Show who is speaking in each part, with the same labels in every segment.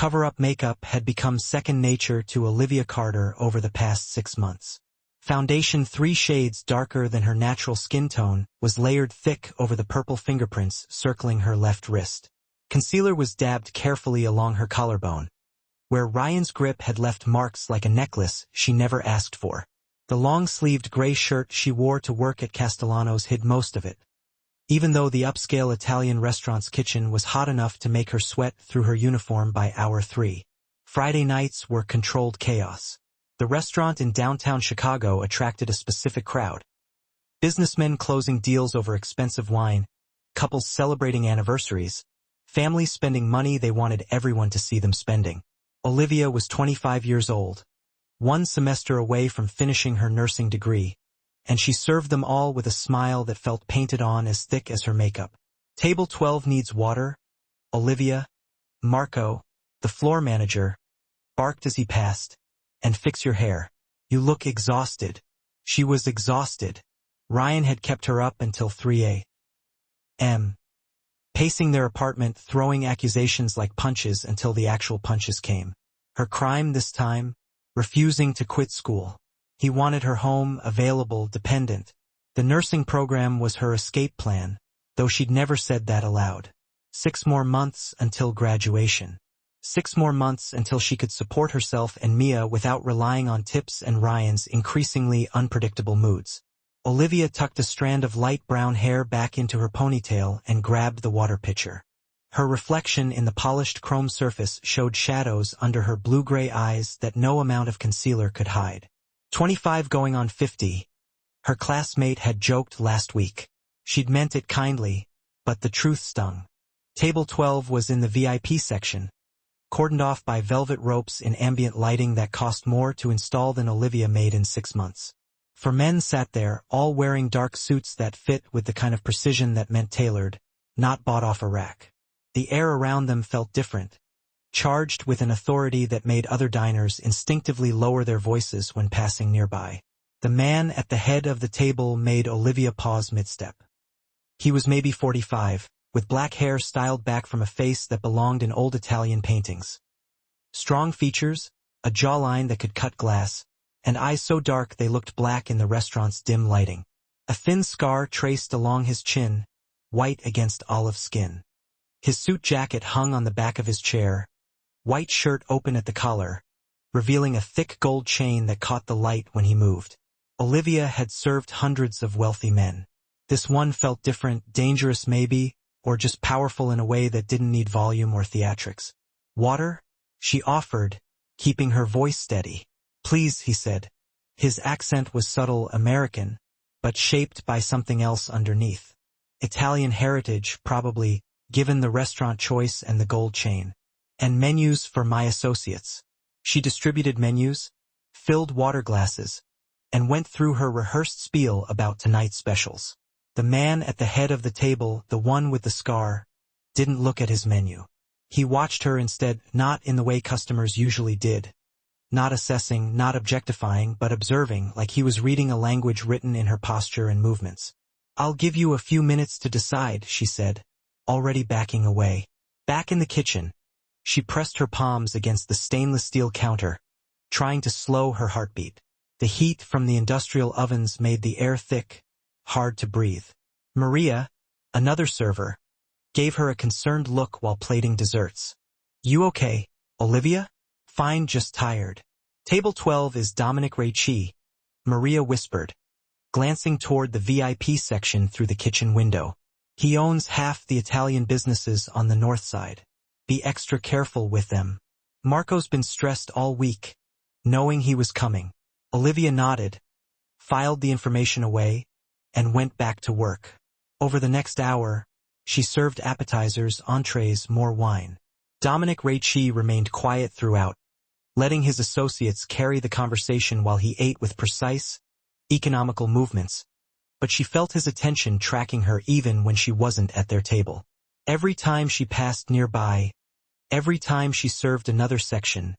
Speaker 1: cover-up makeup had become second nature to Olivia Carter over the past 6 months. Foundation 3 shades darker than her natural skin tone was layered thick over the purple fingerprints circling her left wrist. Concealer was dabbed carefully along her collarbone, where Ryan's grip had left marks like a necklace she never asked for. The long-sleeved gray shirt she wore to work at Castellano's hid most of it, even though the upscale Italian restaurant's kitchen was hot enough to make her sweat through her uniform by hour 3. Friday nights were controlled chaos. The restaurant in downtown Chicago attracted a specific crowd. Businessmen closing deals over expensive wine, couples celebrating anniversaries, families spending money they wanted everyone to see them spending. Olivia was 25 years old, 1 semester away from finishing her nursing degree, and she served them all with a smile that felt painted on as thick as her makeup. Table 12 needs water, Olivia. Marco, the floor manager, barked as he passed. And fix your hair. You look exhausted. She was exhausted. Ryan had kept her up until 3 a.m., pacing their apartment, throwing accusations like punches until the actual punches came. Her crime this time? Refusing to quit school. He wanted her home, available, dependent. The nursing program was her escape plan, though she'd never said that aloud. 6 more months until graduation. 6 more months until she could support herself and Mia without relying on Tips and Ryan's increasingly unpredictable moods. Olivia tucked a strand of light brown hair back into her ponytail and grabbed the water pitcher. Her reflection in the polished chrome surface showed shadows under her blue-gray eyes that no amount of concealer could hide. 25 going on 50. Her classmate had joked last week. She'd meant it kindly, but the truth stung. Table 12 was in the VIP section, cordoned off by velvet ropes in ambient lighting that cost more to install than Olivia made in 6 months. 4 men sat there, all wearing dark suits that fit with the kind of precision that meant tailored, not bought off a rack. The air around them felt different, charged with an authority that made other diners instinctively lower their voices when passing nearby. The man at the head of the table made Olivia pause mid-step. He was maybe 45, with black hair styled back from a face that belonged in old Italian paintings. Strong features, a jawline that could cut glass, and eyes so dark they looked black in the restaurant's dim lighting. A thin scar traced along his chin, white against olive skin. His suit jacket hung on the back of his chair, white shirt open at the collar, revealing a thick gold chain that caught the light when he moved. Olivia had served hundreds of wealthy men. This one felt different, dangerous maybe, or just powerful in a way that didn't need volume or theatrics. Water? She offered, keeping her voice steady. Please, he said. His accent was subtle American, but shaped by something else underneath. Italian heritage, probably, given the restaurant choice and the gold chain. And menus for my associates. She distributed menus, filled water glasses, and went through her rehearsed spiel about tonight's specials. The man at the head of the table, the one with the scar, didn't look at his menu. He watched her instead, not in the way customers usually did. Not assessing, not objectifying, but observing, like he was reading a language written in her posture and movements. I'll give you a few minutes to decide, she said, already backing away. Back in the kitchen, she pressed her palms against the stainless steel counter, trying to slow her heartbeat. The heat from the industrial ovens made the air thick, hard to breathe. Maria, another server, gave her a concerned look while plating desserts. You okay, Olivia? Fine, just tired. Table 12 is Dominic Ricci, Maria whispered, glancing toward the VIP section through the kitchen window. He owns half the Italian businesses on the north side. Be extra careful with them. Marco's been stressed all week, knowing he was coming. Olivia nodded, filed the information away, and went back to work. Over the next hour, she served appetizers, entrees, more wine. Dominic Ricci remained quiet throughout, letting his associates carry the conversation while he ate with precise, economical movements, but she felt his attention tracking her even when she wasn't at their table. Every time she passed nearby, every time she served another section,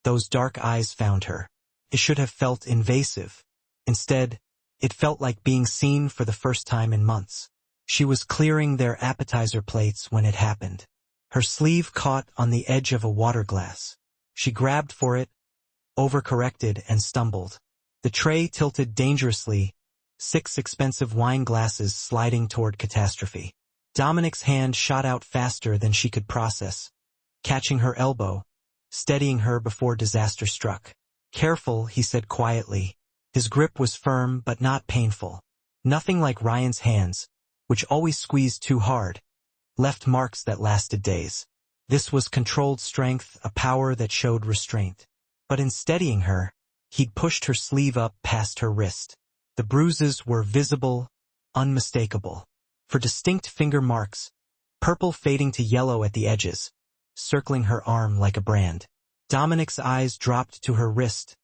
Speaker 1: those dark eyes found her. It should have felt invasive. Instead, it felt like being seen for the first time in months. She was clearing their appetizer plates when it happened. Her sleeve caught on the edge of a water glass. She grabbed for it, overcorrected, and stumbled. The tray tilted dangerously, 6 expensive wine glasses sliding toward catastrophe. Dominic's hand shot out faster than she could process, catching her elbow, steadying her before disaster struck. "Careful," he said quietly. His grip was firm but not painful. Nothing like Ryan's hands, which always squeezed too hard, left marks that lasted days. This was controlled strength, a power that showed restraint. But in steadying her, he'd pushed her sleeve up past her wrist. The bruises were visible, unmistakable. For distinct finger marks, purple fading to yellow at the edges, circling her arm like a brand. Dominic's eyes dropped to her wrist,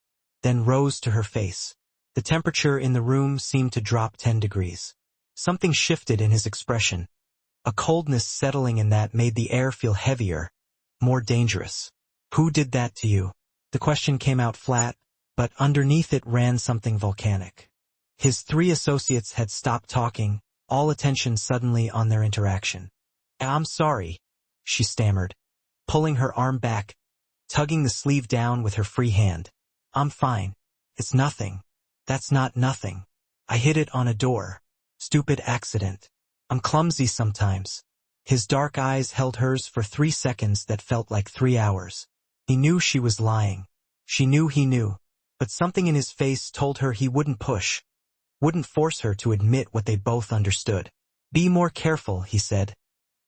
Speaker 1: then rose to her face. The temperature in the room seemed to drop 10 degrees. Something shifted in his expression. A coldness settling in that made the air feel heavier, more dangerous. "Who did that to you?" The question came out flat, but underneath it ran something volcanic. His 3 associates had stopped talking, all attention suddenly on their interaction. "I'm sorry," she stammered, pulling her arm back, tugging the sleeve down with her free hand. "I'm fine. It's nothing. That's not nothing. I hit it on a door. Stupid accident. I'm clumsy sometimes." His dark eyes held hers for 3 seconds that felt like 3 hours. He knew she was lying. She knew he knew. But something in his face told her he wouldn't push, wouldn't force her to admit what they both understood. "Be more careful," he said,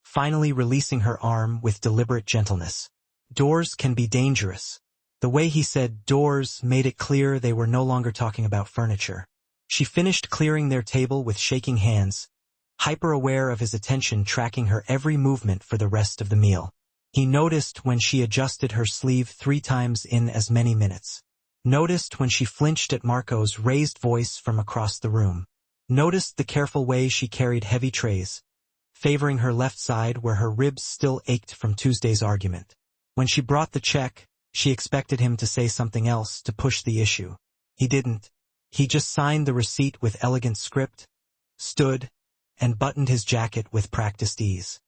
Speaker 1: finally releasing her arm with deliberate gentleness. "Doors can be dangerous." The way he said doors made it clear they were no longer talking about furniture. She finished clearing their table with shaking hands, hyper-aware of his attention tracking her every movement for the rest of the meal. He noticed when she adjusted her sleeve 3 times in as many minutes. Noticed when she flinched at Marco's raised voice from across the room. Noticed the careful way she carried heavy trays, favoring her left side where her ribs still ached from Tuesday's argument. When she brought the check, she expected him to say something else to push the issue. He didn't. He just signed the receipt with elegant script, stood, and buttoned his jacket with practiced ease.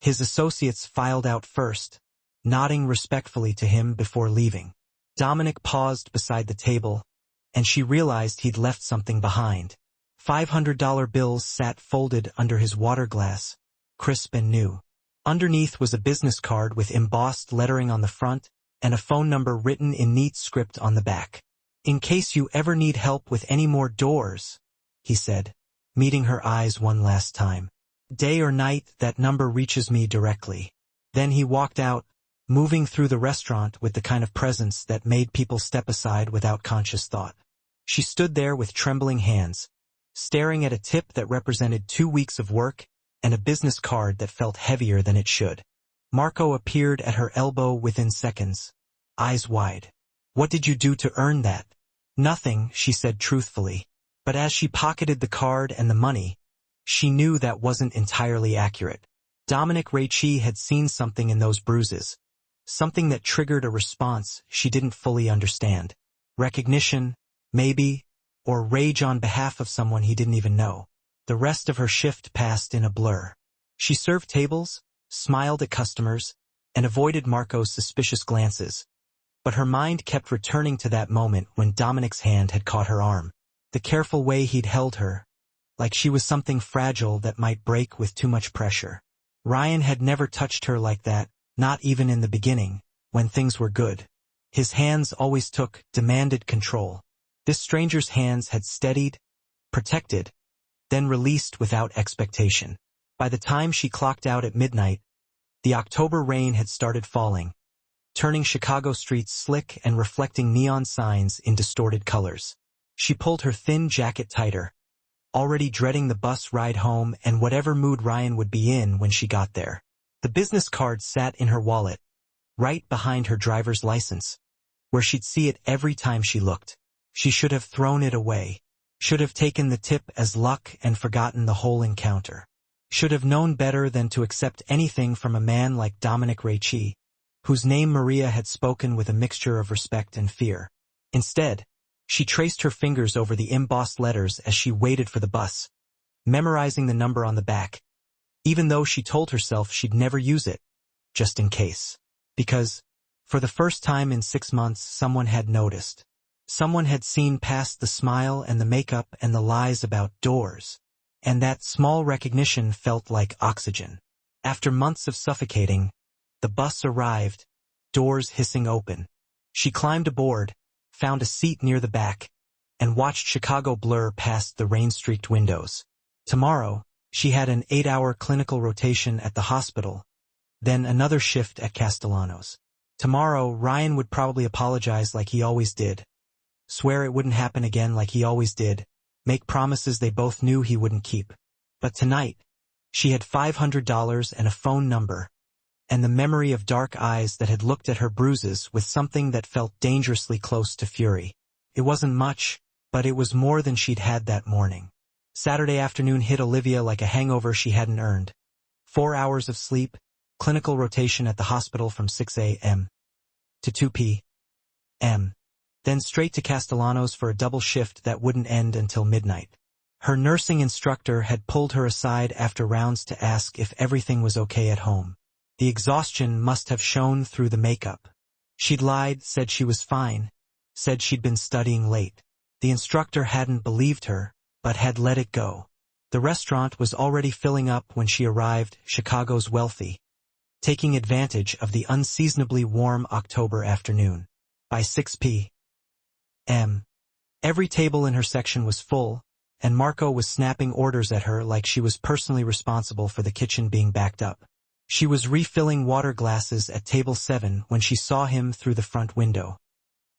Speaker 1: His associates filed out first, nodding respectfully to him before leaving. Dominic paused beside the table, and she realized he'd left something behind. $500 bills sat folded under his water glass, crisp and new. Underneath was a business card with embossed lettering on the front and a phone number written in neat script on the back. "In case you ever need help with any more doors," he said, meeting her eyes one last time. "Day or night, that number reaches me directly." Then he walked out, moving through the restaurant with the kind of presence that made people step aside without conscious thought. She stood there with trembling hands, staring at a tip that represented 2 weeks of work and a business card that felt heavier than it should. Marco appeared at her elbow within seconds, eyes wide. "What did you do to earn that?" "Nothing," she said truthfully. But as she pocketed the card and the money, she knew that wasn't entirely accurate. Dominic Ricci had seen something in those bruises, something that triggered a response she didn't fully understand. Recognition, maybe, or rage on behalf of someone he didn't even know. The rest of her shift passed in a blur. She served tables, smiled at customers, and avoided Marco's suspicious glances. But her mind kept returning to that moment when Dominic's hand had caught her arm. The careful way he'd held her, like she was something fragile that might break with too much pressure. Ryan had never touched her like that, not even in the beginning, when things were good. His hands always took, demanded control. This stranger's hands had steadied, protected, then released without expectation. By the time she clocked out at midnight, the October rain had started falling, turning Chicago streets slick and reflecting neon signs in distorted colors. She pulled her thin jacket tighter, already dreading the bus ride home and whatever mood Ryan would be in when she got there. The business card sat in her wallet, right behind her driver's license, where she'd see it every time she looked. She should have thrown it away, should have taken the tip as luck and forgotten the whole encounter. Should have known better than to accept anything from a man like Dominic Ricci, whose name Maria had spoken with a mixture of respect and fear. Instead, she traced her fingers over the embossed letters as she waited for the bus, memorizing the number on the back, even though she told herself she'd never use it. just in case. Because, for the first time in 6 months, someone had noticed. Someone had seen past the smile and the makeup and the lies about doors. And that small recognition felt like oxygen. After months of suffocating, the bus arrived, doors hissing open. She climbed aboard, found a seat near the back, and watched Chicago blur past the rain-streaked windows. Tomorrow, she had an 8-hour clinical rotation at the hospital, then another shift at Castellanos. Tomorrow, Ryan would probably apologize like he always did, swear it wouldn't happen again like he always did, make promises they both knew he wouldn't keep. But tonight, she had $500 and a phone number, and the memory of dark eyes that had looked at her bruises with something that felt dangerously close to fury. It wasn't much, but it was more than she'd had that morning. Saturday afternoon hit Olivia like a hangover she hadn't earned. 4 hours of sleep, clinical rotation at the hospital from 6 a.m. to 2 p.m. Then straight to Castellanos for a double shift that wouldn't end until midnight. Her nursing instructor had pulled her aside after rounds to ask if everything was okay at home. The exhaustion must have shown through the makeup. She'd lied, said she was fine, said she'd been studying late. The instructor hadn't believed her, but had let it go. The restaurant was already filling up when she arrived, Chicago's wealthy, taking advantage of the unseasonably warm October afternoon. By 6 p.m., every table in her section was full, and Marco was snapping orders at her like she was personally responsible for the kitchen being backed up. She was refilling water glasses at table 7 when she saw him through the front window.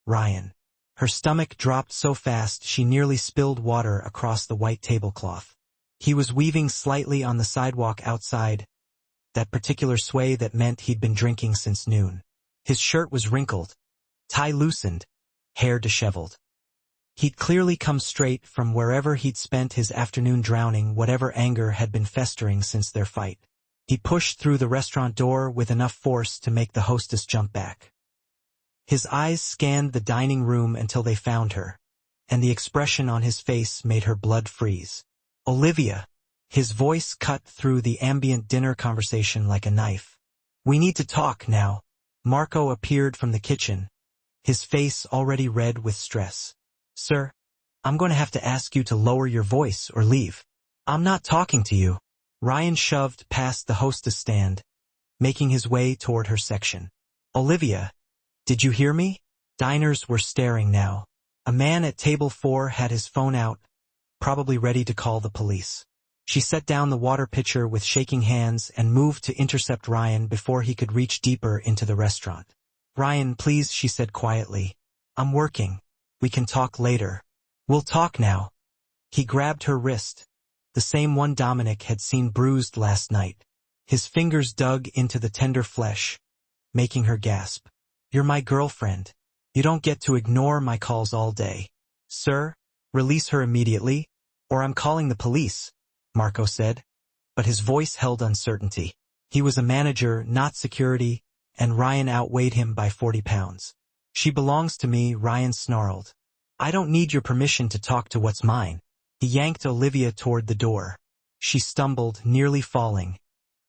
Speaker 1: Ryan. Her stomach dropped so fast she nearly spilled water across the white tablecloth. He was weaving slightly on the sidewalk outside, that particular sway that meant he'd been drinking since noon. His shirt was wrinkled, tie loosened, hair disheveled. He'd clearly come straight from wherever he'd spent his afternoon drowning whatever anger had been festering since their fight. He pushed through the restaurant door with enough force to make the hostess jump back. His eyes scanned the dining room until they found her, and the expression on his face made her blood freeze. Olivia. His voice cut through the ambient dinner conversation like a knife. We need to talk now. Marco appeared from the kitchen, his face already red with stress. Sir, I'm going to have to ask you to lower your voice or leave. I'm not talking to you. Ryan shoved past the hostess stand, making his way toward her section. Olivia, did you hear me? Diners were staring now. A man at table 4 had his phone out, probably ready to call the police. She set down the water pitcher with shaking hands and moved to intercept Ryan before he could reach deeper into the restaurant. Ryan, please, she said quietly. I'm working. We can talk later. We'll talk now. He grabbed her wrist, the same one Dominic had seen bruised last night. His fingers dug into the tender flesh, making her gasp. You're my girlfriend. You don't get to ignore my calls all day. Sir, release her immediately, or I'm calling the police, Marco said. But his voice held uncertainty. He was a manager, not security, and Ryan outweighed him by 40 pounds. She belongs to me, Ryan snarled. I don't need your permission to talk to what's mine. He yanked Olivia toward the door. She stumbled, nearly falling,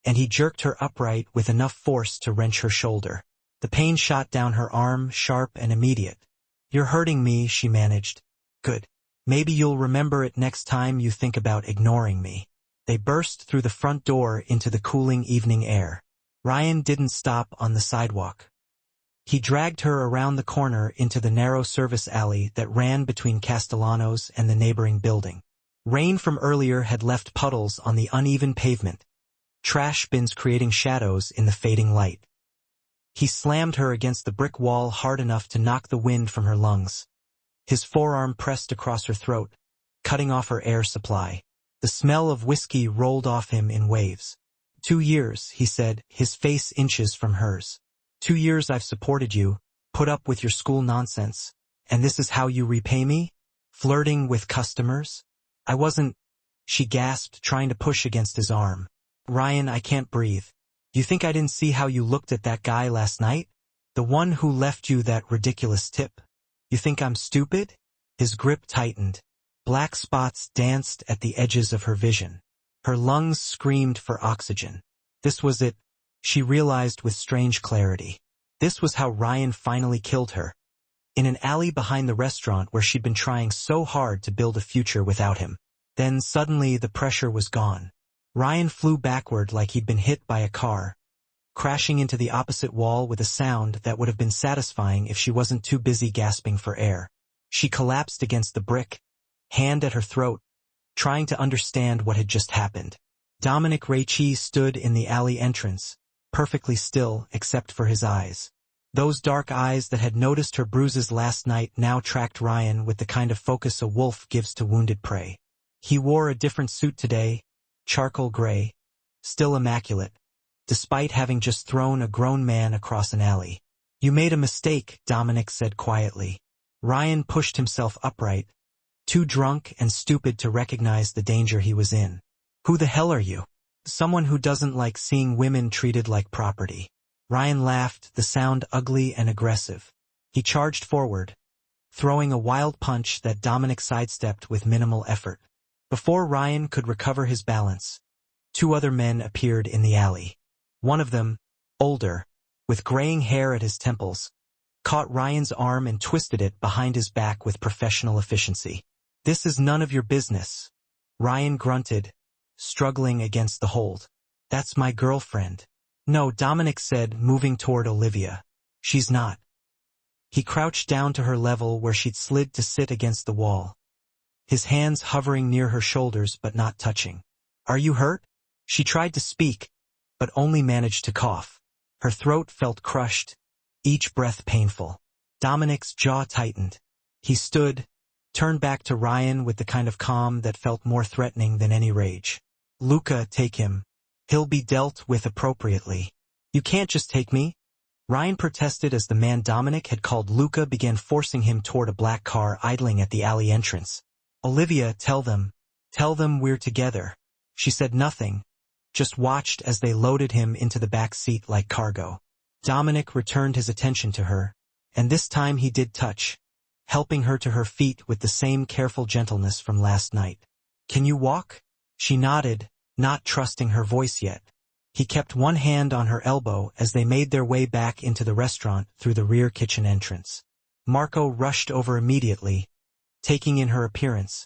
Speaker 1: and he jerked her upright with enough force to wrench her shoulder. The pain shot down her arm, sharp and immediate. You're hurting me, she managed. Good. Maybe you'll remember it next time you think about ignoring me. They burst through the front door into the cooling evening air. Ryan didn't stop on the sidewalk. He dragged her around the corner into the narrow service alley that ran between Castellanos and the neighboring building. Rain from earlier had left puddles on the uneven pavement, trash bins creating shadows in the fading light. He slammed her against the brick wall hard enough to knock the wind from her lungs. His forearm pressed across her throat, cutting off her air supply. The smell of whiskey rolled off him in waves. 2 years, he said, his face inches from hers. 2 years I've supported you, put up with your school nonsense, and this is how you repay me? Flirting with customers? I wasn't, she gasped, trying to push against his arm. Ryan, I can't breathe. You think I didn't see how you looked at that guy last night? The one who left you that ridiculous tip? You think I'm stupid? His grip tightened. Black spots danced at the edges of her vision. Her lungs screamed for oxygen. This was it. She realized with strange clarity. This was how Ryan finally killed her. In an alley behind the restaurant where she'd been trying so hard to build a future without him. Then suddenly the pressure was gone. Ryan flew backward like he'd been hit by a car, crashing into the opposite wall with a sound that would have been satisfying if she wasn't too busy gasping for air. She collapsed against the brick, hand at her throat, trying to understand what had just happened. Dominic Raichi stood in the alley entrance, perfectly still except for his eyes. Those dark eyes that had noticed her bruises last night now tracked Ryan with the kind of focus a wolf gives to wounded prey. He wore a different suit today, charcoal gray, still immaculate, despite having just thrown a grown man across an alley. "You made a mistake," Dominic said quietly. Ryan pushed himself upright, too drunk and stupid to recognize the danger he was in. "Who the hell are you?" "Someone who doesn't like seeing women treated like property." Ryan laughed, the sound ugly and aggressive. He charged forward, throwing a wild punch that Dominic sidestepped with minimal effort. Before Ryan could recover his balance, two other men appeared in the alley. One of them, older, with graying hair at his temples, caught Ryan's arm and twisted it behind his back with professional efficiency. "This is none of your business," Ryan grunted, struggling against the hold. "That's my girlfriend." "No," Dominic said, moving toward Olivia. "She's not." He crouched down to her level where she'd slid to sit against the wall, his hands hovering near her shoulders but not touching. "Are you hurt?" She tried to speak, but only managed to cough. Her throat felt crushed, each breath painful. Dominic's jaw tightened. He stood, turned back to Ryan with the kind of calm that felt more threatening than any rage. "Luca, take him. He'll be dealt with appropriately." "You can't just take me," Ryan protested as the man Dominic had called Luca began forcing him toward a black car idling at the alley entrance. "Olivia, tell them we're together." She said nothing, just watched as they loaded him into the back seat like cargo. Dominic returned his attention to her, and this time he did touch, helping her to her feet with the same careful gentleness from last night. "Can you walk?" She nodded, not trusting her voice yet. He kept one hand on her elbow as they made their way back into the restaurant through the rear kitchen entrance. Marco rushed over immediately, taking in her appearance,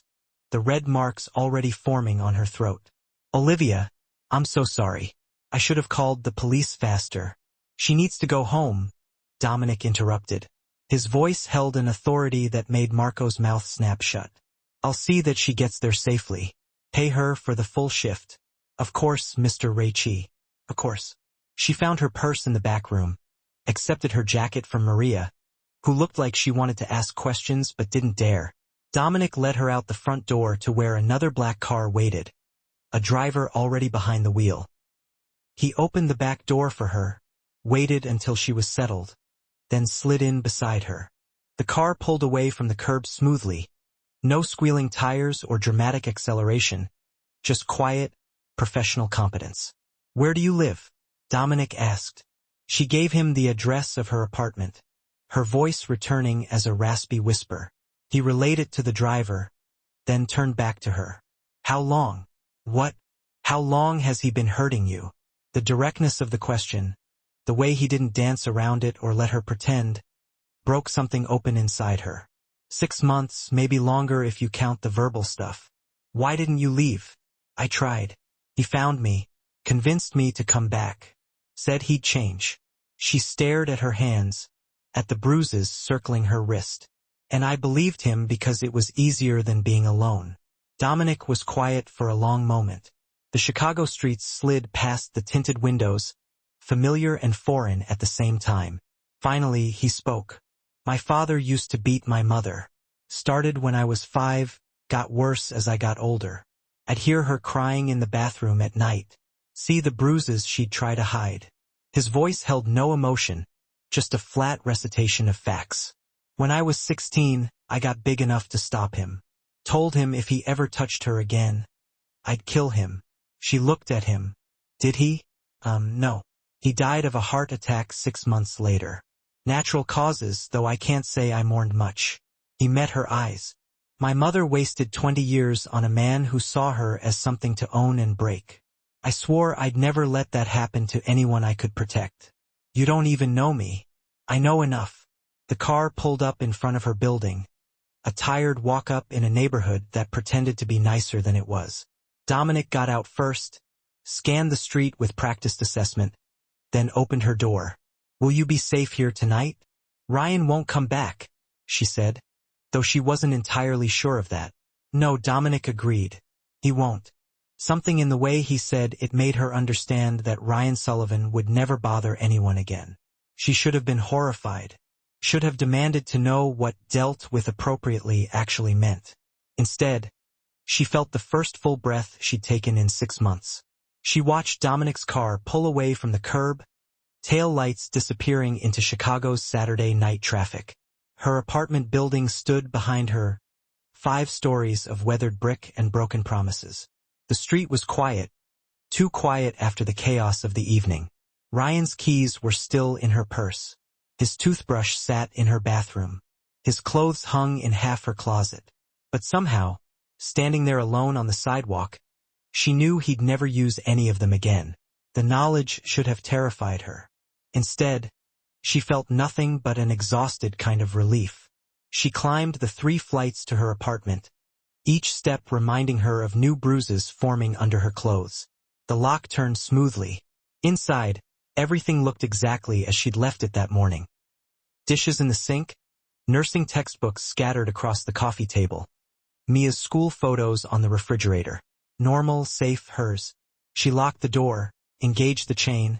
Speaker 1: the red marks already forming on her throat. "Olivia, I'm so sorry. I should have called the police faster." "She needs to go home," Dominic interrupted. His voice held an authority that made Marco's mouth snap shut. "I'll see that she gets there safely. Pay her for the full shift." "Of course, Mr. Raichi. Of course." She found her purse in the back room, accepted her jacket from Maria, who looked like she wanted to ask questions but didn't dare. Dominic led her out the front door to where another black car waited, a driver already behind the wheel. He opened the back door for her, waited until she was settled, then slid in beside her. The car pulled away from the curb smoothly, no squealing tires or dramatic acceleration, just quiet, professional competence. "Where do you live?" Dominic asked. She gave him the address of her apartment, her voice returning as a raspy whisper. He relayed it to the driver, then turned back to her. "How long?" "What? How long has he been hurting you?" The directness of the question, the way he didn't dance around it or let her pretend, broke something open inside her. 6 months, maybe longer if you count the verbal stuff. "Why didn't you leave?" "I tried. He found me, convinced me to come back. Said he'd change." She stared at her hands, at the bruises circling her wrist. "And I believed him because it was easier than being alone." Dominic was quiet for a long moment. The Chicago streets slid past the tinted windows, familiar and foreign at the same time. Finally, he spoke. "My father used to beat my mother. Started when I was 5, got worse as I got older. I'd hear her crying in the bathroom at night, see the bruises she'd try to hide." His voice held no emotion, just a flat recitation of facts. "When I was 16, I got big enough to stop him. Told him if he ever touched her again, I'd kill him." She looked at him. "Did he?" No. He died of a heart attack 6 months later. Natural causes, though I can't say I mourned much." He met her eyes. "My mother wasted 20 years on a man who saw her as something to own and break. I swore I'd never let that happen to anyone I could protect. You don't even know me. I know enough. The car pulled up in front of her building, a tired walk-up in a neighborhood that pretended to be nicer than it was. Dominic got out first, scanned the street with practiced assessment, then opened her door. Will you be safe here tonight? Ryan won't come back, she said, though she wasn't entirely sure of that. No, Dominic agreed. He won't. Something in the way he said it made her understand that Ryan Sullivan would never bother anyone again. She should have been horrified, should have demanded to know what dealt with appropriately actually meant. Instead, she felt the first full breath she'd taken in 6 months. She watched Dominic's car pull away from the curb, tail lights disappearing into Chicago's Saturday night traffic. Her apartment building stood behind her, 5 stories of weathered brick and broken promises. The street was quiet, too quiet after the chaos of the evening. Ryan's keys were still in her purse. His toothbrush sat in her bathroom. His clothes hung in half her closet. But somehow, standing there alone on the sidewalk, she knew he'd never use any of them again. The knowledge should have terrified her. Instead, she felt nothing but an exhausted kind of relief. She climbed the 3 flights to her apartment, each step reminding her of new bruises forming under her clothes. The lock turned smoothly. Inside, everything looked exactly as she'd left it that morning. Dishes in the sink, nursing textbooks scattered across the coffee table, Mia's school photos on the refrigerator. Normal, safe, hers. She locked the door, engaged the chain,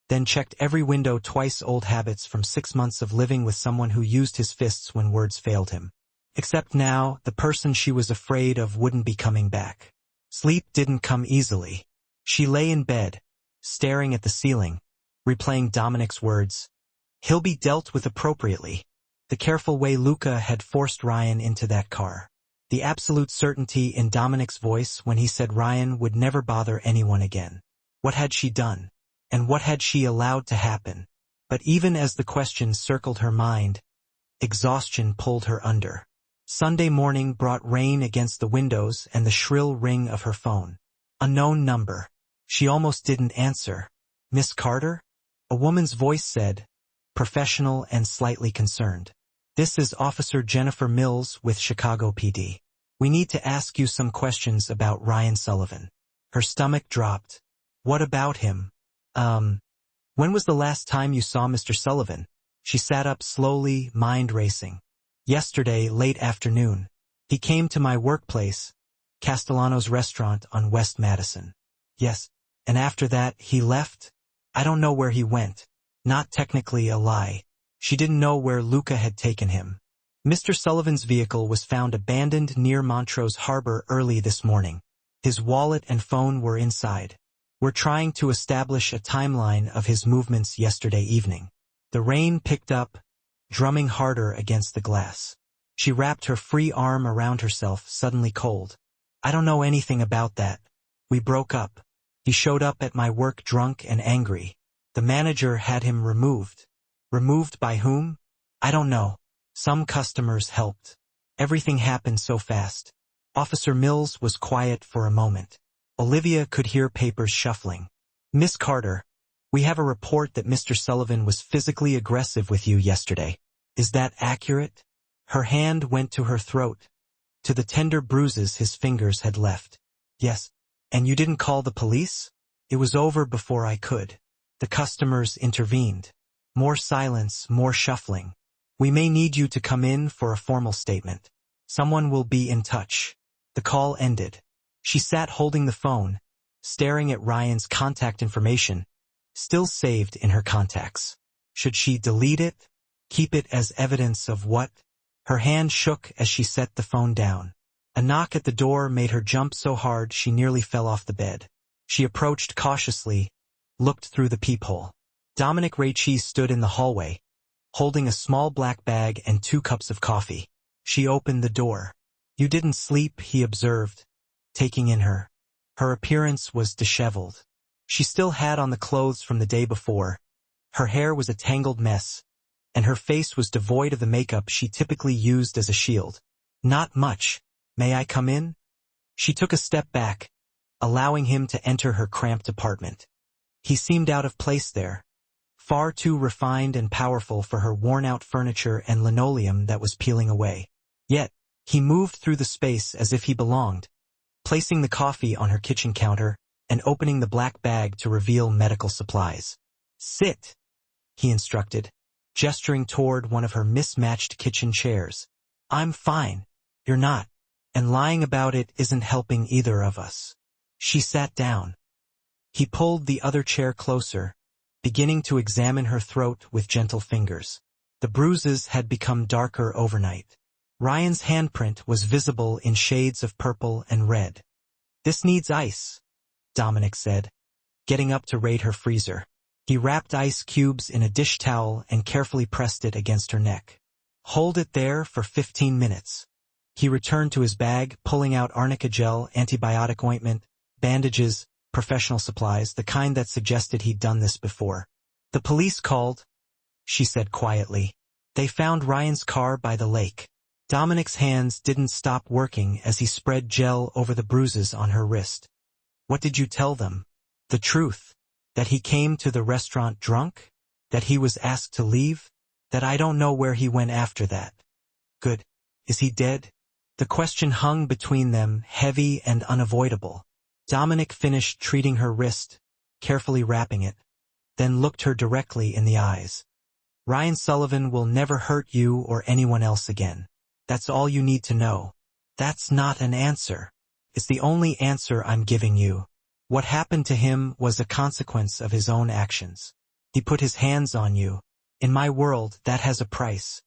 Speaker 1: then checked every window twice. Old habits from 6 months of living with someone who used his fists when words failed him. Except now, the person she was afraid of wouldn't be coming back. Sleep didn't come easily. She lay in bed, staring at the ceiling, replaying Dominic's words. He'll be dealt with appropriately. The careful way Luca had forced Ryan into that car. The absolute certainty in Dominic's voice when he said Ryan would never bother anyone again. What had she done? And what had she allowed to happen? But even as the questions circled her mind, exhaustion pulled her under. Sunday morning brought rain against the windows and the shrill ring of her phone. Unknown number. She almost didn't answer. Miss Carter? A woman's voice said, professional and slightly concerned. This is Officer Jennifer Mills with Chicago PD. We need to ask you some questions about Ryan Sullivan. Her stomach dropped. What about him? When was the last time you saw Mr. Sullivan? She sat up slowly, mind racing. Yesterday, late afternoon. He came to my workplace, Castellano's restaurant on West Madison. Yes, and after that, he left? I don't know where he went. Not technically a lie. She didn't know where Luca had taken him. Mr. Sullivan's vehicle was found abandoned near Montrose Harbor early this morning. His wallet and phone were inside. We're trying to establish a timeline of his movements yesterday evening. The rain picked up, drumming harder against the glass. She wrapped her free arm around herself, suddenly cold. I don't know anything about that. We broke up. He showed up at my work drunk and angry. The manager had him removed. Removed by whom? I don't know. Some customers helped. Everything happened so fast. Officer Mills was quiet for a moment. Olivia could hear papers shuffling. Miss Carter, we have a report that Mr. Sullivan was physically aggressive with you yesterday. Is that accurate? Her hand went to her throat, to the tender bruises his fingers had left. Yes. And you didn't call the police? It was over before I could. The customers intervened. More silence, more shuffling. We may need you to come in for a formal statement. Someone will be in touch. The call ended. She sat holding the phone, staring at Ryan's contact information, still saved in her contacts. Should she delete it? Keep it as evidence of what? Her hand shook as she set the phone down. A knock at the door made her jump so hard she nearly fell off the bed. She approached cautiously, looked through the peephole. Dominic Ricci stood in the hallway, holding a small black bag and 2 cups of coffee. She opened the door. You didn't sleep, he observed, taking in her. Her appearance was disheveled. She still had on the clothes from the day before. Her hair was a tangled mess, and her face was devoid of the makeup she typically used as a shield. Not much. May I come in? She took a step back, allowing him to enter her cramped apartment. He seemed out of place there, far too refined and powerful for her worn-out furniture and linoleum that was peeling away. Yet, he moved through the space as if he belonged, placing the coffee on her kitchen counter and opening the black bag to reveal medical supplies. "Sit," he instructed, gesturing toward one of her mismatched kitchen chairs. "I'm fine. You're not. And lying about it isn't helping either of us." She sat down. He pulled the other chair closer, beginning to examine her throat with gentle fingers. The bruises had become darker overnight. Ryan's handprint was visible in shades of purple and red. "This needs ice," Dominic said, getting up to raid her freezer. He wrapped ice cubes in a dish towel and carefully pressed it against her neck. "Hold it there for 15 minutes. He returned to his bag, pulling out arnica gel, antibiotic ointment, bandages, professional supplies, the kind that suggested he'd done this before. "The police called," she said quietly. "They found Ryan's car by the lake." Dominic's hands didn't stop working as he spread gel over the bruises on her wrist. "What did you tell them?" "The truth. That he came to the restaurant drunk? That he was asked to leave? That I don't know where he went after that." "Good. Is he dead?" The question hung between them, heavy and unavoidable. Dominic finished treating her wrist, carefully wrapping it, then looked her directly in the eyes. "Ryan Sullivan will never hurt you or anyone else again. That's all you need to know." "That's not an answer. It's the only answer I'm giving you. What happened to him was a consequence of his own actions. He put his hands on you. In my world, that has a price."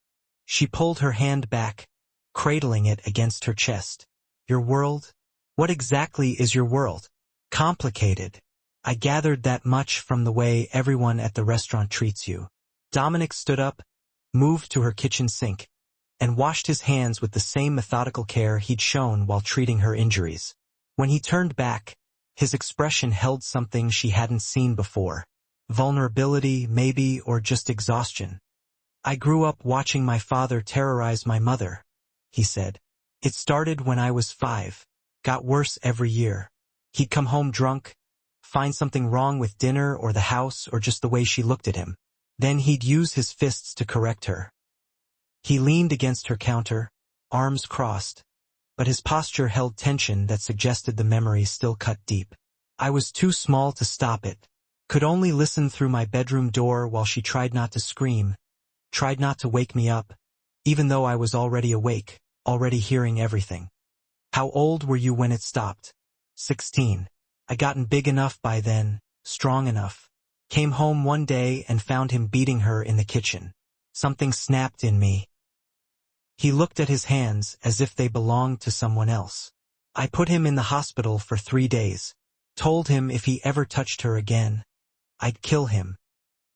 Speaker 1: She pulled her hand back, cradling it against her chest. "Your world? What exactly is your world?" "Complicated. I gathered that much from the way everyone at the restaurant treats you." Dominic stood up, moved to her kitchen sink, and washed his hands with the same methodical care he'd shown while treating her injuries. When he turned back, his expression held something she hadn't seen before. Vulnerability, maybe, or just exhaustion. "I grew up watching my father terrorize my mother," he said. "It started when I was 5, got worse every year. He'd come home drunk, find something wrong with dinner or the house or just the way she looked at him. Then he'd use his fists to correct her." He leaned against her counter, arms crossed, but his posture held tension that suggested the memory still cut deep. "I was too small to stop it. Could only listen through my bedroom door while she tried not to scream, tried not to wake me up, even though I was already awake, already hearing everything." "How old were you when it stopped?" 16. "I gotten big enough by then, strong enough. Came home one day and found him beating her in the kitchen. Something snapped in me." He looked at his hands as if they belonged to someone else. "I put him in the hospital for 3 days. Told him if he ever touched her again, I'd kill him."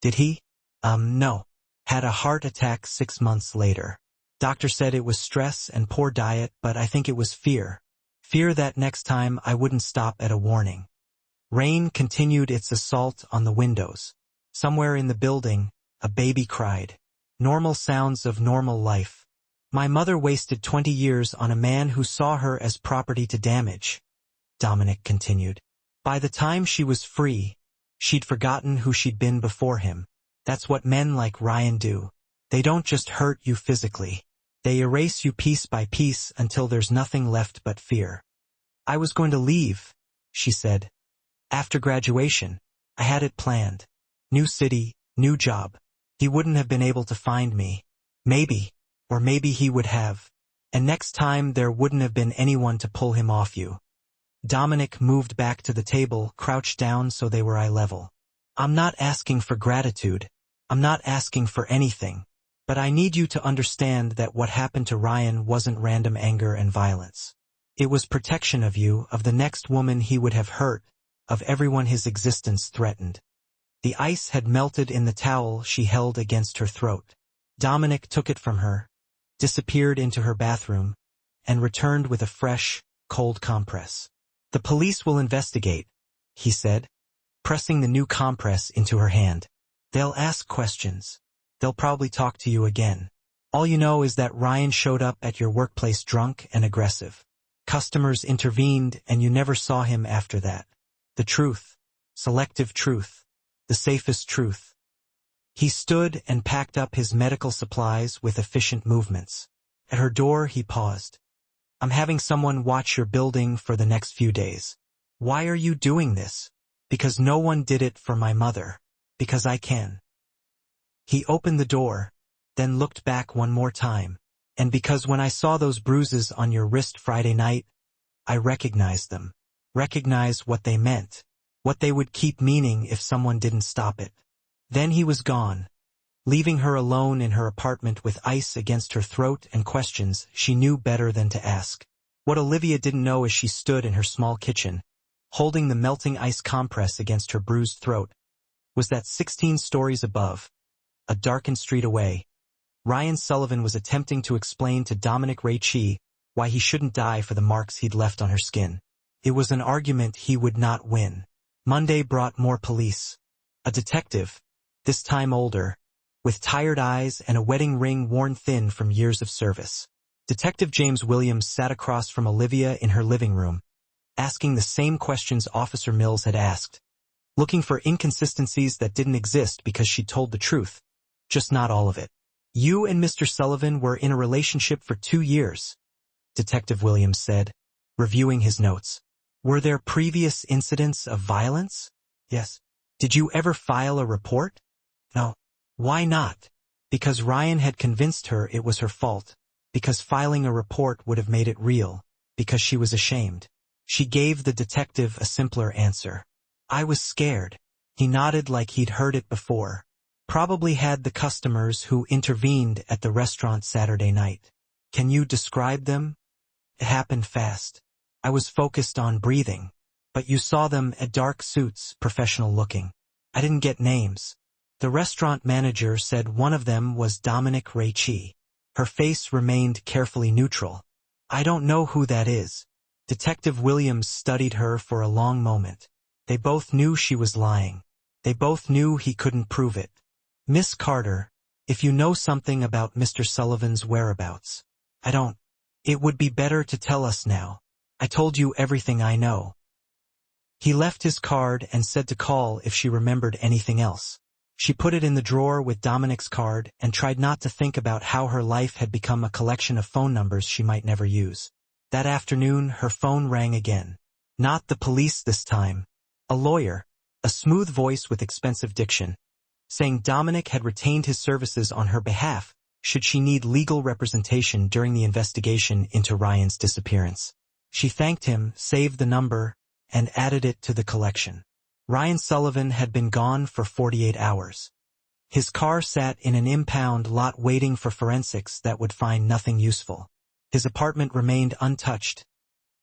Speaker 1: "Did he?" No. Had a heart attack 6 months later. Doctor said it was stress and poor diet, but I think it was fear. Fear that next time I wouldn't stop at a warning." Rain continued its assault on the windows. Somewhere in the building, a baby cried. Normal sounds of normal life. "My mother wasted 20 years on a man who saw her as property to damage," Dominic continued. "By the time she was free, she'd forgotten who she'd been before him. That's what men like Ryan do. They don't just hurt you physically. They erase you piece by piece until there's nothing left but fear." "I was going to leave," she said. "After graduation. I had it planned. New city, new job. He wouldn't have been able to find me. Maybe. Or maybe he would have. And next time there wouldn't have been anyone to pull him off you." Dominic moved back to the table, crouched down so they were eye level. "I'm not asking for gratitude. I'm not asking for anything. But I need you to understand that what happened to Ryan wasn't random anger and violence. It was protection of you, of the next woman he would have hurt, of everyone his existence threatened." The ice had melted in the towel she held against her throat. Dominic took it from her, disappeared into her bathroom, and returned with a fresh, cold compress. "The police will investigate," he said, pressing the new compress into her hand. "They'll ask questions. They'll probably talk to you again. All you know is that Ryan showed up at your workplace drunk and aggressive. Customers intervened and you never saw him after that. The truth. Selective truth. The safest truth. He stood and packed up his medical supplies with efficient movements. At her door he paused. I'm having someone watch your building for the next few days. Why are you doing this? Because no one did it for my mother. Because I can. He opened the door, then looked back one more time. And because when I saw those bruises on your wrist Friday night, I recognized them. Recognized what they meant. What they would keep meaning if someone didn't stop it. Then he was gone, leaving her alone in her apartment with ice against her throat and questions she knew better than to ask. What Olivia didn't know as she stood in her small kitchen, holding the melting ice compress against her bruised throat, was that 16 stories above, a darkened street away, Ryan Sullivan was attempting to explain to Dominic Ray why he shouldn't die for the marks he'd left on her skin. It was an argument he would not win. Monday brought more police. A detective, this time older, with tired eyes and a wedding ring worn thin from years of service. Detective James Williams sat across from Olivia in her living room, asking the same questions Officer Mills had asked, looking for inconsistencies that didn't exist because she told the truth, just not all of it. You and Mr. Sullivan were in a relationship for 2 years, Detective Williams said, reviewing his notes. Were there previous incidents of violence? Yes. Did you ever file a report? No. Why not? Because Ryan had convinced her it was her fault. Because filing a report would have made it real. Because she was ashamed. She gave the detective a simpler answer. I was scared. He nodded like he'd heard it before. Probably had the customers who intervened at the restaurant Saturday night. Can you describe them? It happened fast. I was focused on breathing. But you saw them at dark suits, professional looking. I didn't get names. The restaurant manager said one of them was Dominic Ray. Her face remained carefully neutral. I don't know who that is. Detective Williams studied her for a long moment. They both knew she was lying. They both knew he couldn't prove it. Miss Carter, if you know something about Mr. Sullivan's whereabouts. I don't. It would be better to tell us now. I told you everything I know. He left his card and said to call if she remembered anything else. She put it in the drawer with Dominic's card and tried not to think about how her life had become a collection of phone numbers she might never use. That afternoon, her phone rang again. Not the police this time. A lawyer, a smooth voice with expensive diction, saying Dominic had retained his services on her behalf should she need legal representation during the investigation into Ryan's disappearance. She thanked him, saved the number, and added it to the collection. Ryan Sullivan had been gone for 48 hours. His car sat in an impound lot waiting for forensics that would find nothing useful. His apartment remained untouched,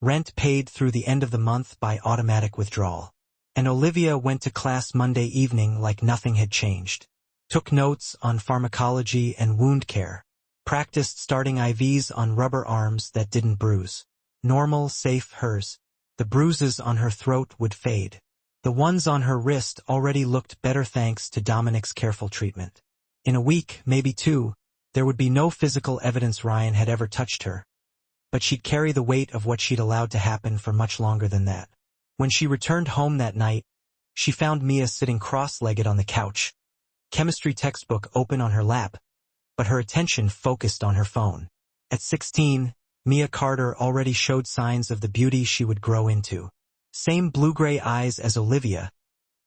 Speaker 1: rent paid through the end of the month by automatic withdrawal. And Olivia went to class Monday evening like nothing had changed. Took notes on pharmacology and wound care. Practiced starting IVs on rubber arms that didn't bruise. Normal, safe hers. The bruises on her throat would fade. The ones on her wrist already looked better thanks to Dominic's careful treatment. In a week, maybe 2, there would be no physical evidence Ryan had ever touched her. But she'd carry the weight of what she'd allowed to happen for much longer than that. When she returned home that night, she found Mia sitting cross-legged on the couch, chemistry textbook open on her lap, but her attention focused on her phone. At 16, Mia Carter already showed signs of the beauty she would grow into. Same blue-gray eyes as Olivia,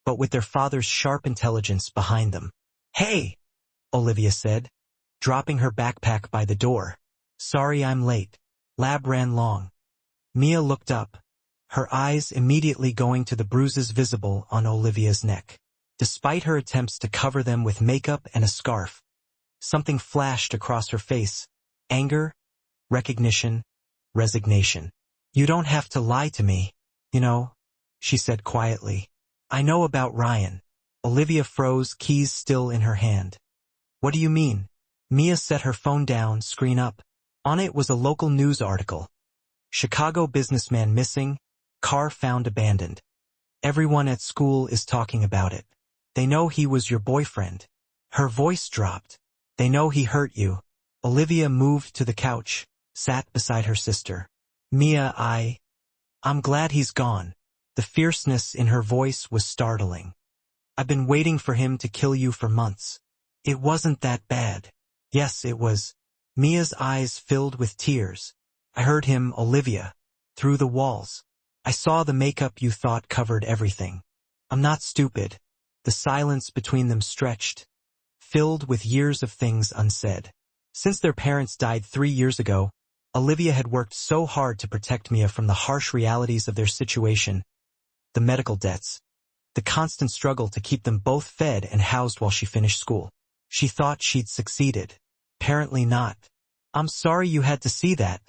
Speaker 1: but with their father's sharp intelligence behind them. Hey, Olivia said, dropping her backpack by the door. Sorry I'm late. Lab ran long. Mia looked up, her eyes immediately going to the bruises visible on Olivia's neck. Despite her attempts to cover them with makeup and a scarf, something flashed across her face. Anger, recognition, resignation. You don't have to lie to me, you know, she said quietly. I know about Ryan. Olivia froze, keys still in her hand. What do you mean? Mia set her phone down, screen up. On it was a local news article. Chicago businessman missing, car found abandoned. Everyone at school is talking about it. They know he was your boyfriend. Her voice dropped. They know he hurt you. Olivia moved to the couch, sat beside her sister. Mia, I'm glad he's gone. The fierceness in her voice was startling. I've been waiting for him to kill you for months. It wasn't that bad. Yes, it was. Mia's eyes filled with tears. I heard him, Olivia, through the walls. I saw the makeup you thought covered everything. I'm not stupid. The silence between them stretched, filled with years of things unsaid. Since their parents died 3 years ago, Olivia had worked so hard to protect Mia from the harsh realities of their situation, the medical debts, the constant struggle to keep them both fed and housed while she finished school. She thought she'd succeeded. Apparently not. I'm sorry you had to see that,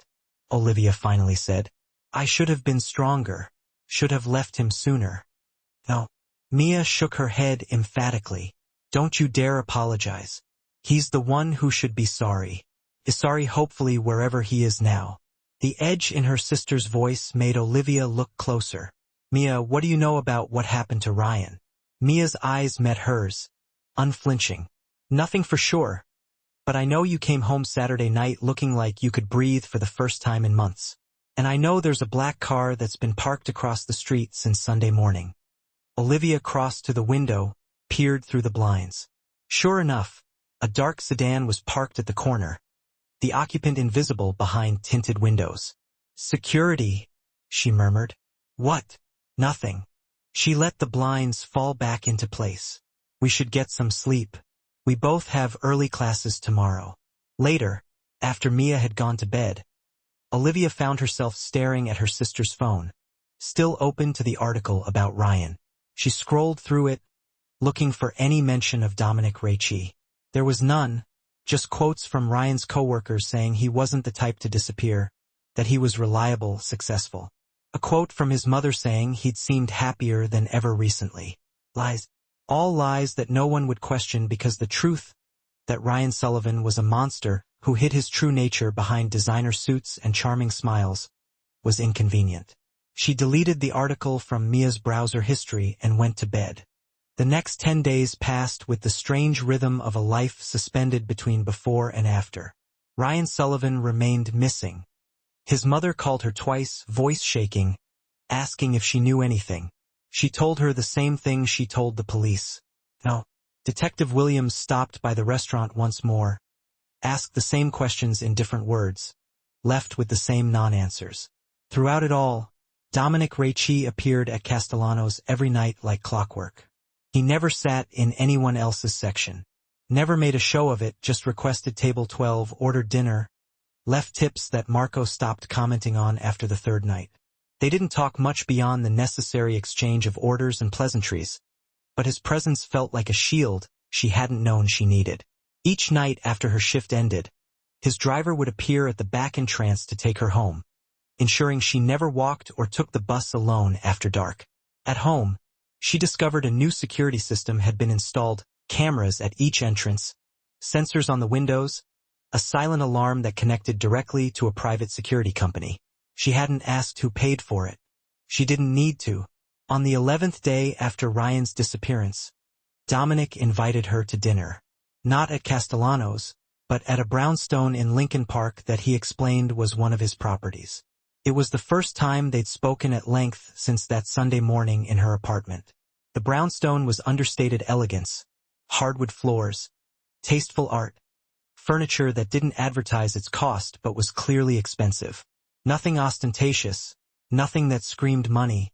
Speaker 1: Olivia finally said. I should have been stronger, should have left him sooner. No. Mia shook her head emphatically. Don't you dare apologize. He's the one who should be sorry. Is sorry hopefully wherever he is now. The edge in her sister's voice made Olivia look closer. Mia, what do you know about what happened to Ryan? Mia's eyes met hers, unflinching. Nothing for sure, but I know you came home Saturday night looking like you could breathe for the first time in months. And I know there's a black car that's been parked across the street since Sunday morning. Olivia crossed to the window, peered through the blinds. Sure enough, a dark sedan was parked at the corner, the occupant invisible behind tinted windows. Security, she murmured. What? Nothing. She let the blinds fall back into place. We should get some sleep. We both have early classes tomorrow. Later, after Mia had gone to bed, Olivia found herself staring at her sister's phone, still open to the article about Ryan. She scrolled through it, looking for any mention of Dominic Ricci. There was none, just quotes from Ryan's coworkers saying he wasn't the type to disappear, that he was reliable, successful. A quote from his mother saying he'd seemed happier than ever recently. Lies. All lies that no one would question because the truth that Ryan Sullivan was a monster who hid his true nature behind designer suits and charming smiles was inconvenient. She deleted the article from Mia's browser history and went to bed. The next 10 days passed with the strange rhythm of a life suspended between before and after. Ryan Sullivan remained missing. His mother called her twice, voice shaking, asking if she knew anything. She told her the same thing she told the police. No. Detective Williams stopped by the restaurant once more, asked the same questions in different words, left with the same non-answers. Throughout it all, Dominic Ricci appeared at Castellano's every night like clockwork. He never sat in anyone else's section, never made a show of it, just requested table 12, ordered dinner, left tips that Marco stopped commenting on after the third night. They didn't talk much beyond the necessary exchange of orders and pleasantries, but his presence felt like a shield she hadn't known she needed. Each night after her shift ended, his driver would appear at the back entrance to take her home, ensuring she never walked or took the bus alone after dark. At home, she discovered a new security system had been installed, cameras at each entrance, sensors on the windows, a silent alarm that connected directly to a private security company. She hadn't asked who paid for it. She didn't need to. On the 11th day after Ryan's disappearance, Dominic invited her to dinner. Not at Castellano's, but at a brownstone in Lincoln Park that he explained was one of his properties. It was the first time they'd spoken at length since that Sunday morning in her apartment. The brownstone was understated elegance, hardwood floors, tasteful art, furniture that didn't advertise its cost but was clearly expensive. Nothing ostentatious, nothing that screamed money,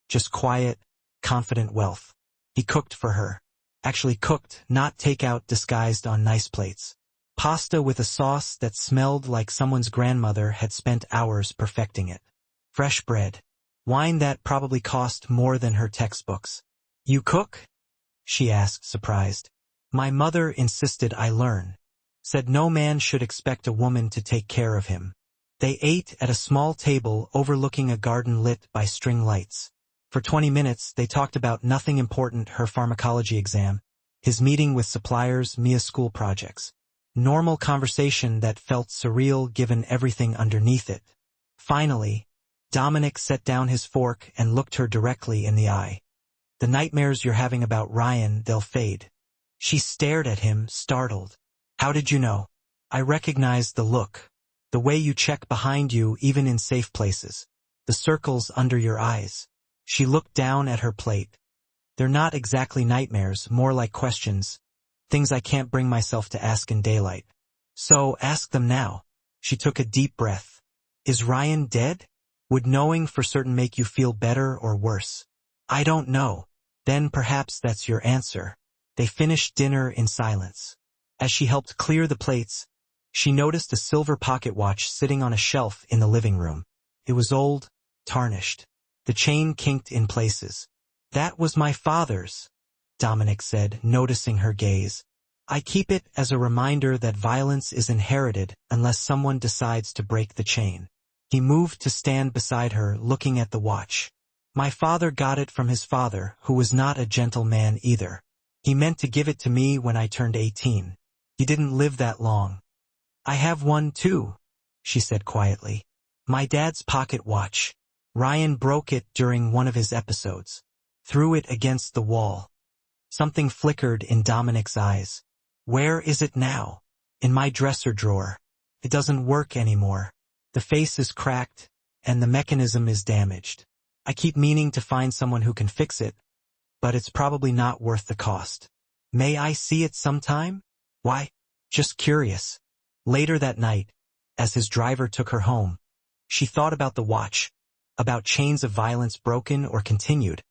Speaker 1: just quiet, confident wealth. He cooked for her. Actually cooked, not takeout disguised on nice plates. Pasta with a sauce that smelled like someone's grandmother had spent hours perfecting it. Fresh bread. Wine that probably cost more than her textbooks. You cook? She asked, surprised. My mother insisted I learn. Said no man should expect a woman to take care of him. They ate at a small table overlooking a garden lit by string lights. For 20 minutes, they talked about nothing important: her pharmacology exam, his meeting with suppliers, Mia's school projects. Normal conversation that felt surreal given everything underneath it. Finally, Dominic set down his fork and looked her directly in the eye. The nightmares you're having about Ryan, they'll fade. She stared at him, startled. How did you know? I recognized the look. The way you check behind you even in safe places. The circles under your eyes. She looked down at her plate. They're not exactly nightmares, more like questions. Things I can't bring myself to ask in daylight. So, ask them now. She took a deep breath. Is Ryan dead? Would knowing for certain make you feel better or worse? I don't know. Then perhaps that's your answer. They finished dinner in silence. As she helped clear the plates, she noticed a silver pocket watch sitting on a shelf in the living room. It was old, tarnished. The chain kinked in places. That was my father's, Dominic said, noticing her gaze. I keep it as a reminder that violence is inherited unless someone decides to break the chain. He moved to stand beside her, looking at the watch. My father got it from his father, who was not a gentleman either. He meant to give it to me when I turned 18. He didn't live that long. I have one too, she said quietly. My dad's pocket watch. Ryan broke it during one of his episodes. Threw it against the wall. Something flickered in Dominic's eyes. Where is it now? In my dresser drawer. It doesn't work anymore. The face is cracked, and the mechanism is damaged. I keep meaning to find someone who can fix it, but it's probably not worth the cost. May I see it sometime? Why? Just curious. Later that night, as his driver took her home, she thought about the watch, about chains of violence broken or continued,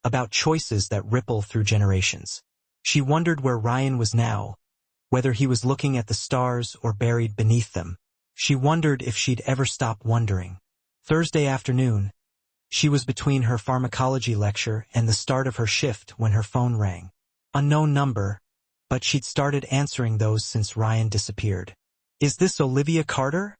Speaker 1: about choices that ripple through generations. She wondered where Ryan was now, whether he was looking at the stars or buried beneath them. She wondered if she'd ever stop wondering. Thursday afternoon, she was between her pharmacology lecture and the start of her shift when her phone rang. Unknown number, but she'd started answering those since Ryan disappeared. Is this Olivia Carter?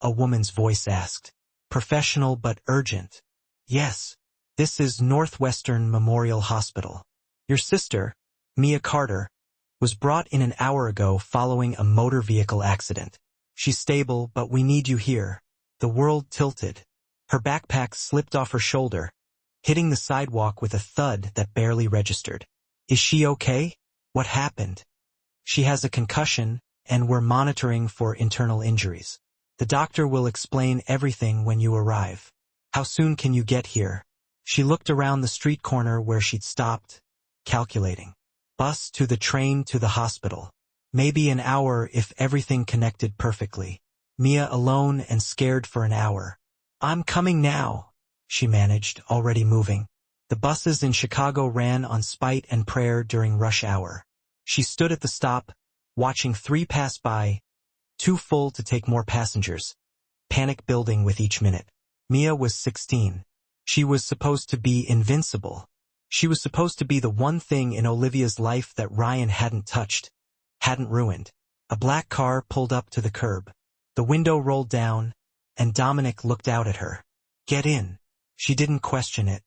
Speaker 1: A woman's voice asked. Professional but urgent. Yes. This is Northwestern Memorial Hospital. Your sister, Mia Carter, was brought in an hour ago following a motor vehicle accident. She's stable, but we need you here. The world tilted. Her backpack slipped off her shoulder, hitting the sidewalk with a thud that barely registered. Is she okay? What happened? She has a concussion, and we're monitoring for internal injuries. The doctor will explain everything when you arrive. How soon can you get here? She looked around the street corner where she'd stopped, calculating. Bus to the train to the hospital. Maybe an hour if everything connected perfectly. Mia alone and scared for an hour. I'm coming now, she managed, already moving. The buses in Chicago ran on spite and prayer during rush hour. She stood at the stop, watching 3 pass by, too full to take more passengers, panic building with each minute. Mia was 16. She was supposed to be invincible. She was supposed to be the one thing in Olivia's life that Ryan hadn't touched, hadn't ruined. A black car pulled up to the curb. The window rolled down, and Dominic looked out at her. Get in. She didn't question it.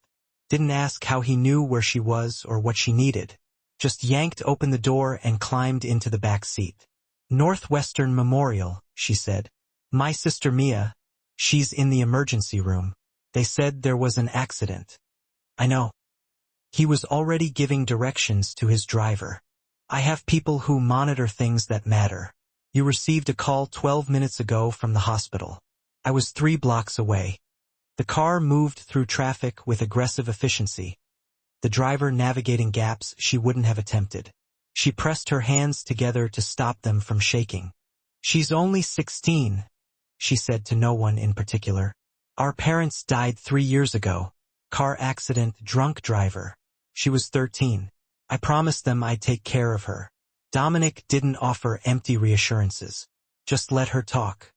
Speaker 1: Didn't ask how he knew where she was or what she needed. Just yanked open the door and climbed into the back seat. Northwestern Memorial, she said. My sister Mia. She's in the emergency room. They said there was an accident. I know. He was already giving directions to his driver. I have people who monitor things that matter. You received a call 12 minutes ago from the hospital. I was 3 blocks away. The car moved through traffic with aggressive efficiency, the driver navigating gaps she wouldn't have attempted. She pressed her hands together to stop them from shaking. She's only 16, she said to no one in particular. Our parents died 3 years ago. Car accident, drunk driver. She was 13. I promised them I'd take care of her. Dominic didn't offer empty reassurances. Just let her talk.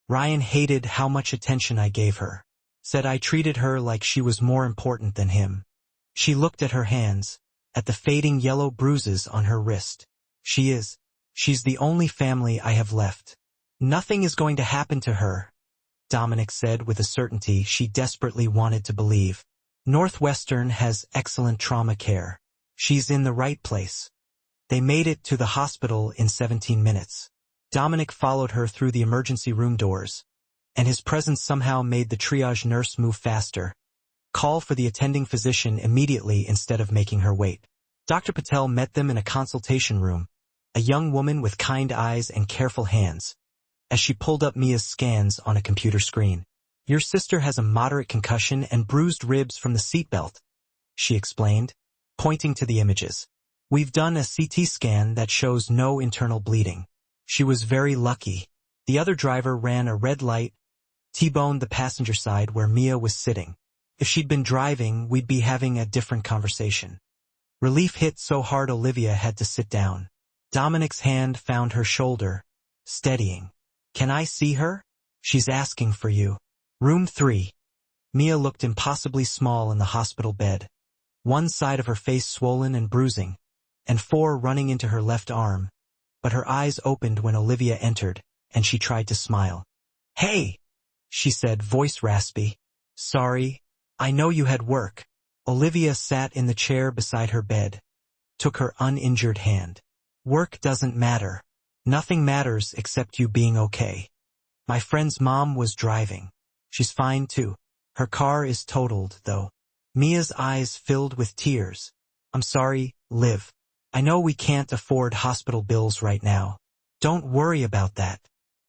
Speaker 1: Ryan hated how much attention I gave her. Said I treated her like she was more important than him. She looked at her hands, at the fading yellow bruises on her wrist. She's the only family I have left. Nothing is going to happen to her, Dominic said with a certainty she desperately wanted to believe. Northwestern has excellent trauma care. She's in the right place. They made it to the hospital in 17 minutes. Dominic followed her through the emergency room doors, and his presence somehow made the triage nurse move faster. Call for the attending physician immediately instead of making her wait. Dr. Patel met them in a consultation room, a young woman with kind eyes and careful hands. as she pulled up Mia's scans on a computer screen. "Your sister has a moderate concussion and bruised ribs from the seatbelt," she explained, pointing to the images. "We've done a CT scan that shows no internal bleeding. She was very lucky." The other driver ran a red light, T-boned the passenger side where Mia was sitting. If she'd been driving, we'd be having a different conversation. Relief hit so hard Olivia had to sit down. Dominic's hand found her shoulder, steadying. "Can I see her? She's asking for you." Room 3. Mia looked impossibly small in the hospital bed, one side of her face swollen and bruising, and 4 running into her left arm. But her eyes opened when Olivia entered, and she tried to smile. "Hey," she said, voice raspy. "Sorry, I know you had work." Olivia sat in the chair beside her bed, took her uninjured hand. "Work doesn't matter. Nothing matters except you being okay. My friend's mom was driving. She's fine too. Her car is totaled, though." Mia's eyes filled with tears. "I'm sorry, Liv. I know we can't afford hospital bills right now. Don't worry about that.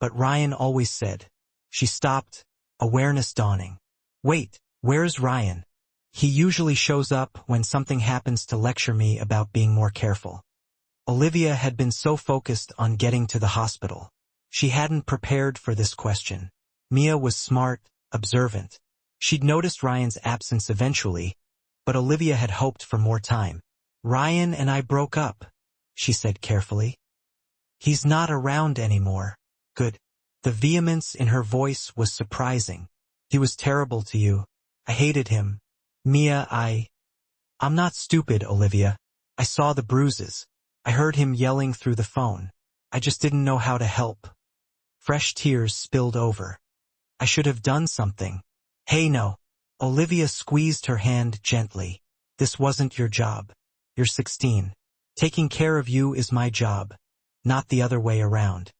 Speaker 1: But Ryan always said." She stopped, awareness dawning. "Wait, where's Ryan? He usually shows up when something happens to lecture me about being more careful." Olivia had been so focused on getting to the hospital. She hadn't prepared for this question. Mia was smart, observant. She'd noticed Ryan's absence eventually, but Olivia had hoped for more time. "Ryan and I broke up," she said carefully. "He's not around anymore." "Good." The vehemence in her voice was surprising. "He was terrible to you. I hated him. Mia, I'm not stupid, Olivia. I saw the bruises. I heard him yelling through the phone. I just didn't know how to help." Fresh tears spilled over. "I should have done something." "Hey, no." Olivia squeezed her hand gently. "This wasn't your job. You're 16. Taking care of you is my job, not the other way around."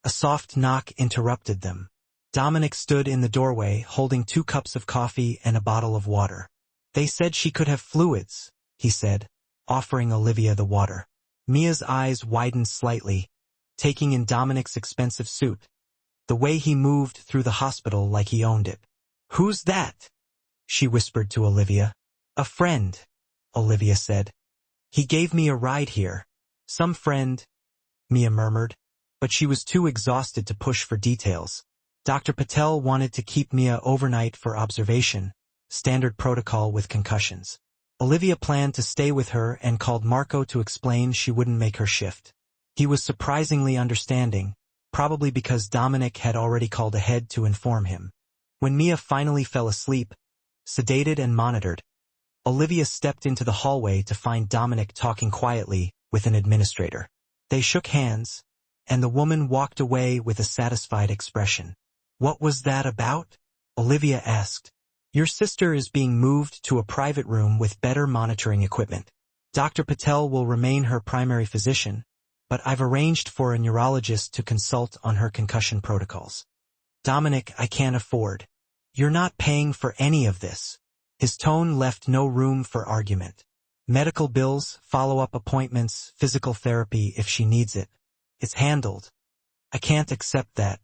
Speaker 1: A soft knock interrupted them. Dominic stood in the doorway holding 2 cups of coffee and a bottle of water. "They said she could have fluids," he said, offering Olivia the water. Mia's eyes widened slightly, taking in Dominic's expensive suit, the way he moved through the hospital like he owned it. "Who's that?" she whispered to Olivia. "A friend," Olivia said. "He gave me a ride here." "Some friend," Mia murmured, but she was too exhausted to push for details. Dr. Patel wanted to keep Mia overnight for observation, standard protocol with concussions. Olivia planned to stay with her and called Marco to explain she wouldn't make her shift. He was surprisingly understanding, probably because Dominic had already called ahead to inform him. When Mia finally fell asleep, sedated and monitored, Olivia stepped into the hallway to find Dominic talking quietly with an administrator. They shook hands, and the woman walked away with a satisfied expression. "What was that about?" Olivia asked. "Your sister is being moved to a private room with better monitoring equipment. Dr. Patel will remain her primary physician, but I've arranged for a neurologist to consult on her concussion protocols." "Dominic, I can't afford. You're not paying for any of this." His tone left no room for argument. "Medical bills, follow-up appointments, physical therapy if she needs it. It's handled. I can't accept that.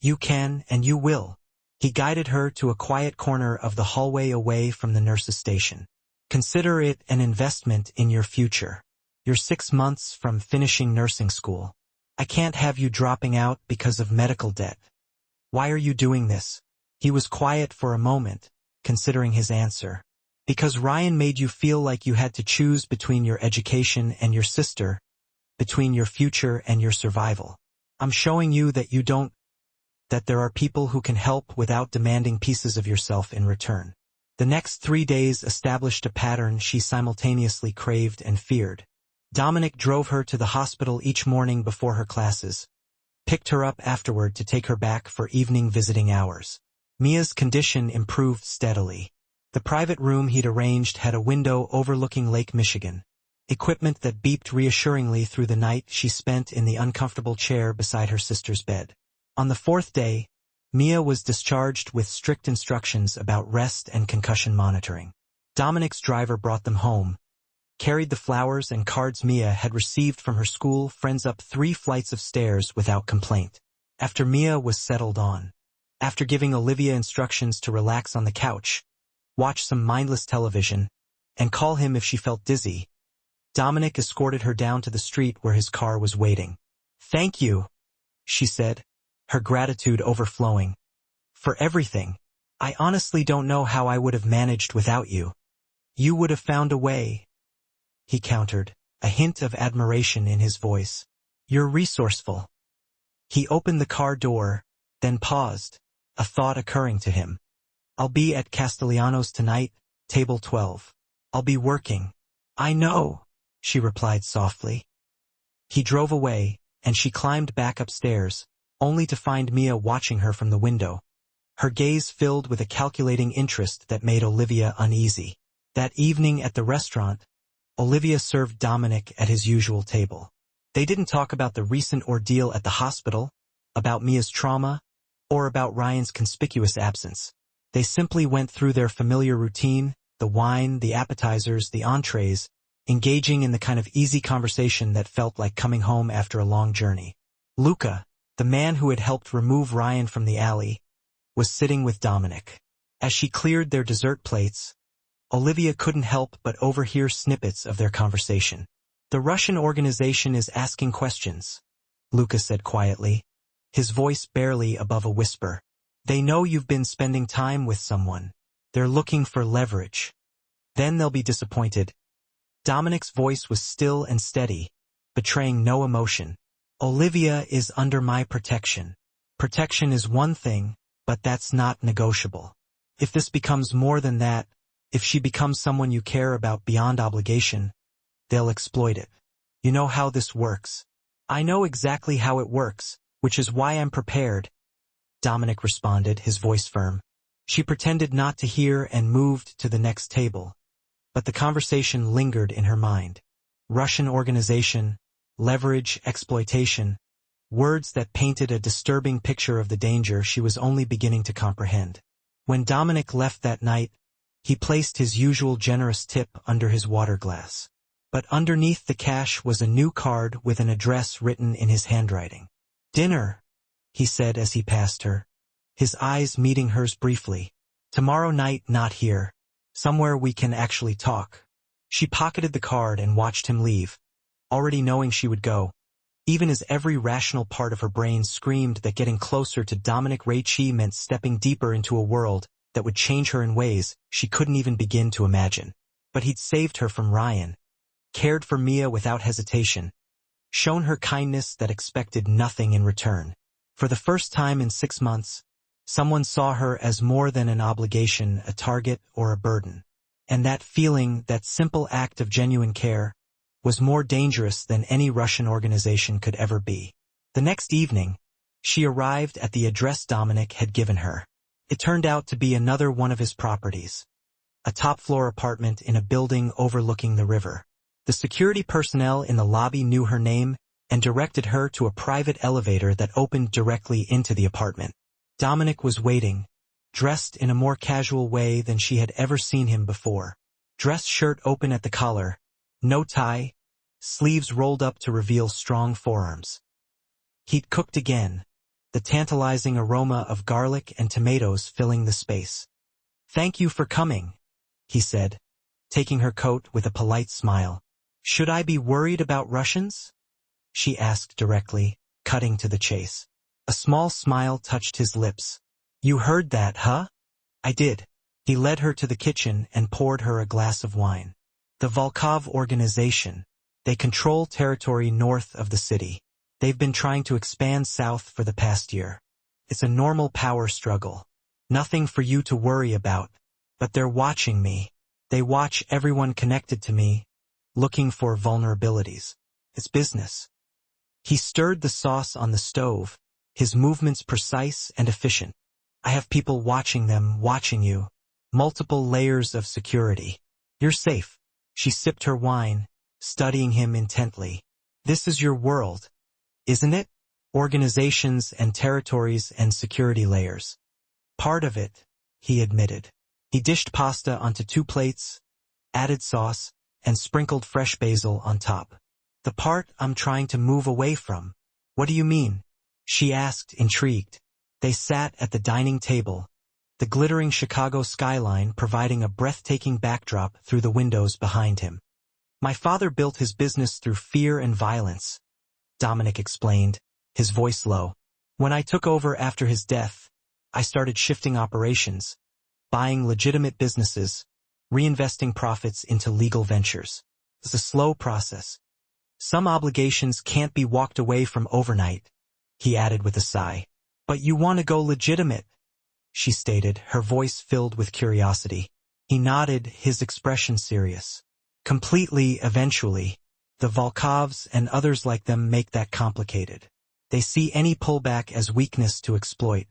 Speaker 1: You can and you will." He guided her to a quiet corner of the hallway away from the nurse's station. "Consider it an investment in your future. You're 6 months from finishing nursing school. I can't have you dropping out because of medical debt. Why are you doing this?" He was quiet for a moment, considering his answer. "Because Ryan made you feel like you had to choose between your education and your sister, between your future and your survival. I'm showing you that that there are people who can help without demanding pieces of yourself in return." The next 3 days established a pattern she simultaneously craved and feared. Dominic drove her to the hospital each morning before her classes, picked her up afterward to take her back for evening visiting hours. Mia's condition improved steadily. The private room he'd arranged had a window overlooking Lake Michigan, equipment that beeped reassuringly through the night she spent in the uncomfortable chair beside her sister's bed. On the 4th day, Mia was discharged with strict instructions about rest and concussion monitoring. Dominic's driver brought them home, carried the flowers and cards Mia had received from her school friends up 3 flights of stairs without complaint. After Mia was settled on, after giving Olivia instructions to relax on the couch, watch some mindless television, and call him if she felt dizzy, Dominic escorted her down to the street where his car was waiting. "Thank you," she said, her gratitude overflowing. "For everything. I honestly don't know how I would have managed without you." "You would have found a way," he countered, a hint of admiration in his voice. "You're resourceful." He opened the car door, then paused, a thought occurring to him. "I'll be at Castellanos tonight, table 12. I'll be working." "I know," she replied softly. He drove away, and she climbed back upstairs, only to find Mia watching her from the window, her gaze filled with a calculating interest that made Olivia uneasy. That evening at the restaurant, Olivia served Dominic at his usual table. They didn't talk about the recent ordeal at the hospital, about Mia's trauma, or about Ryan's conspicuous absence. They simply went through their familiar routine, the wine, the appetizers, the entrees, engaging in the kind of easy conversation that felt like coming home after a long journey. Luca, the man who had helped remove Ryan from the alley, was sitting with Dominic. As she cleared their dessert plates, Olivia couldn't help but overhear snippets of their conversation. "The Russian organization is asking questions," Luca said quietly, his voice barely above a whisper. "They know you've been spending time with someone. They're looking for leverage. Then they'll be disappointed." Dominic's voice was still and steady, betraying no emotion. "Olivia is under my protection. Protection is one thing, but that's not negotiable. If this becomes more than that, if she becomes someone you care about beyond obligation, they'll exploit it. You know how this works." "I know exactly how it works, which is why I'm prepared," Dominic responded, his voice firm. She pretended not to hear and moved to the next table, but the conversation lingered in her mind. Russian organization, leverage, exploitation, words that painted a disturbing picture of the danger she was only beginning to comprehend. When Dominic left that night, he placed his usual generous tip under his water glass. But underneath the cash was a new card with an address written in his handwriting. "Dinner," he said as he passed her, his eyes meeting hers briefly. "Tomorrow night, not here. Somewhere we can actually talk." She pocketed the card and watched him leave, already knowing she would go, even as every rational part of her brain screamed that getting closer to Dominic Raichi meant stepping deeper into a world that would change her in ways she couldn't even begin to imagine. But he'd saved her from Ryan, cared for Mia without hesitation, shown her kindness that expected nothing in return. For the first time in 6 months, someone saw her as more than an obligation, a target, or a burden. And that feeling, that simple act of genuine care, was more dangerous than any Russian organization could ever be. The next evening, she arrived at the address Dominic had given her. It turned out to be another one of his properties, a top-floor apartment in a building overlooking the river. The security personnel in the lobby knew her name and directed her to a private elevator that opened directly into the apartment. Dominic was waiting, dressed in a more casual way than she had ever seen him before. Dress shirt open at the collar, no tie, sleeves rolled up to reveal strong forearms. He'd cooked again, the tantalizing aroma of garlic and tomatoes filling the space. "Thank you for coming," he said, taking her coat with a polite smile. "Should I be worried about Russians?" she asked directly, cutting to the chase. A small smile touched his lips. "You heard that, huh?" "I did." He led her to the kitchen and poured her a glass of wine. "The Volkov organization. They control territory north of the city. They've been trying to expand south for the past year. It's a normal power struggle. Nothing for you to worry about. But they're watching me. They watch everyone connected to me, looking for vulnerabilities. It's business." He stirred the sauce on the stove, his movements precise and efficient. "I have people watching them, watching you. Multiple layers of security. You're safe." She sipped her wine, studying him intently. "This is your world, isn't it? Organizations and territories and security layers." "Part of it," he admitted. He dished pasta onto 2 plates, added sauce, and sprinkled fresh basil on top. "The part I'm trying to move away from." "What do you mean?" she asked, intrigued. They sat at the dining table, the glittering Chicago skyline providing a breathtaking backdrop through the windows behind him. My father built his business through fear and violence, Dominic explained, his voice low. When I took over after his death, I started shifting operations, buying legitimate businesses, reinvesting profits into legal ventures. It's a slow process. Some obligations can't be walked away from overnight, he added with a sigh. But you want to go legitimate, she stated, her voice filled with curiosity. He nodded, his expression serious. Completely, eventually. The Volkovs and others like them make that complicated. They see any pullback as weakness to exploit.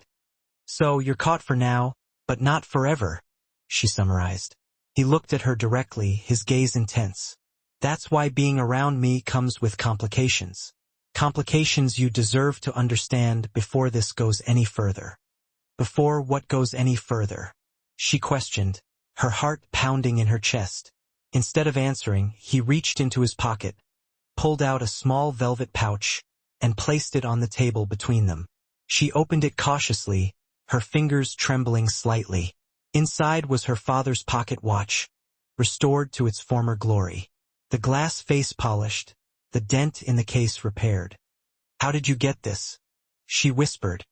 Speaker 1: So you're caught for now, but not forever, she summarized. He looked at her directly, his gaze intense. That's why being around me comes with complications. Complications you deserve to understand before this goes any further. Before what goes any further? She questioned, her heart pounding in her chest. Instead of answering, he reached into his pocket, pulled out a small velvet pouch, and placed it on the table between them. She opened it cautiously, her fingers trembling slightly. Inside was her father's pocket watch, restored to its former glory. The glass face polished, the dent in the case repaired. How did you get this? She whispered,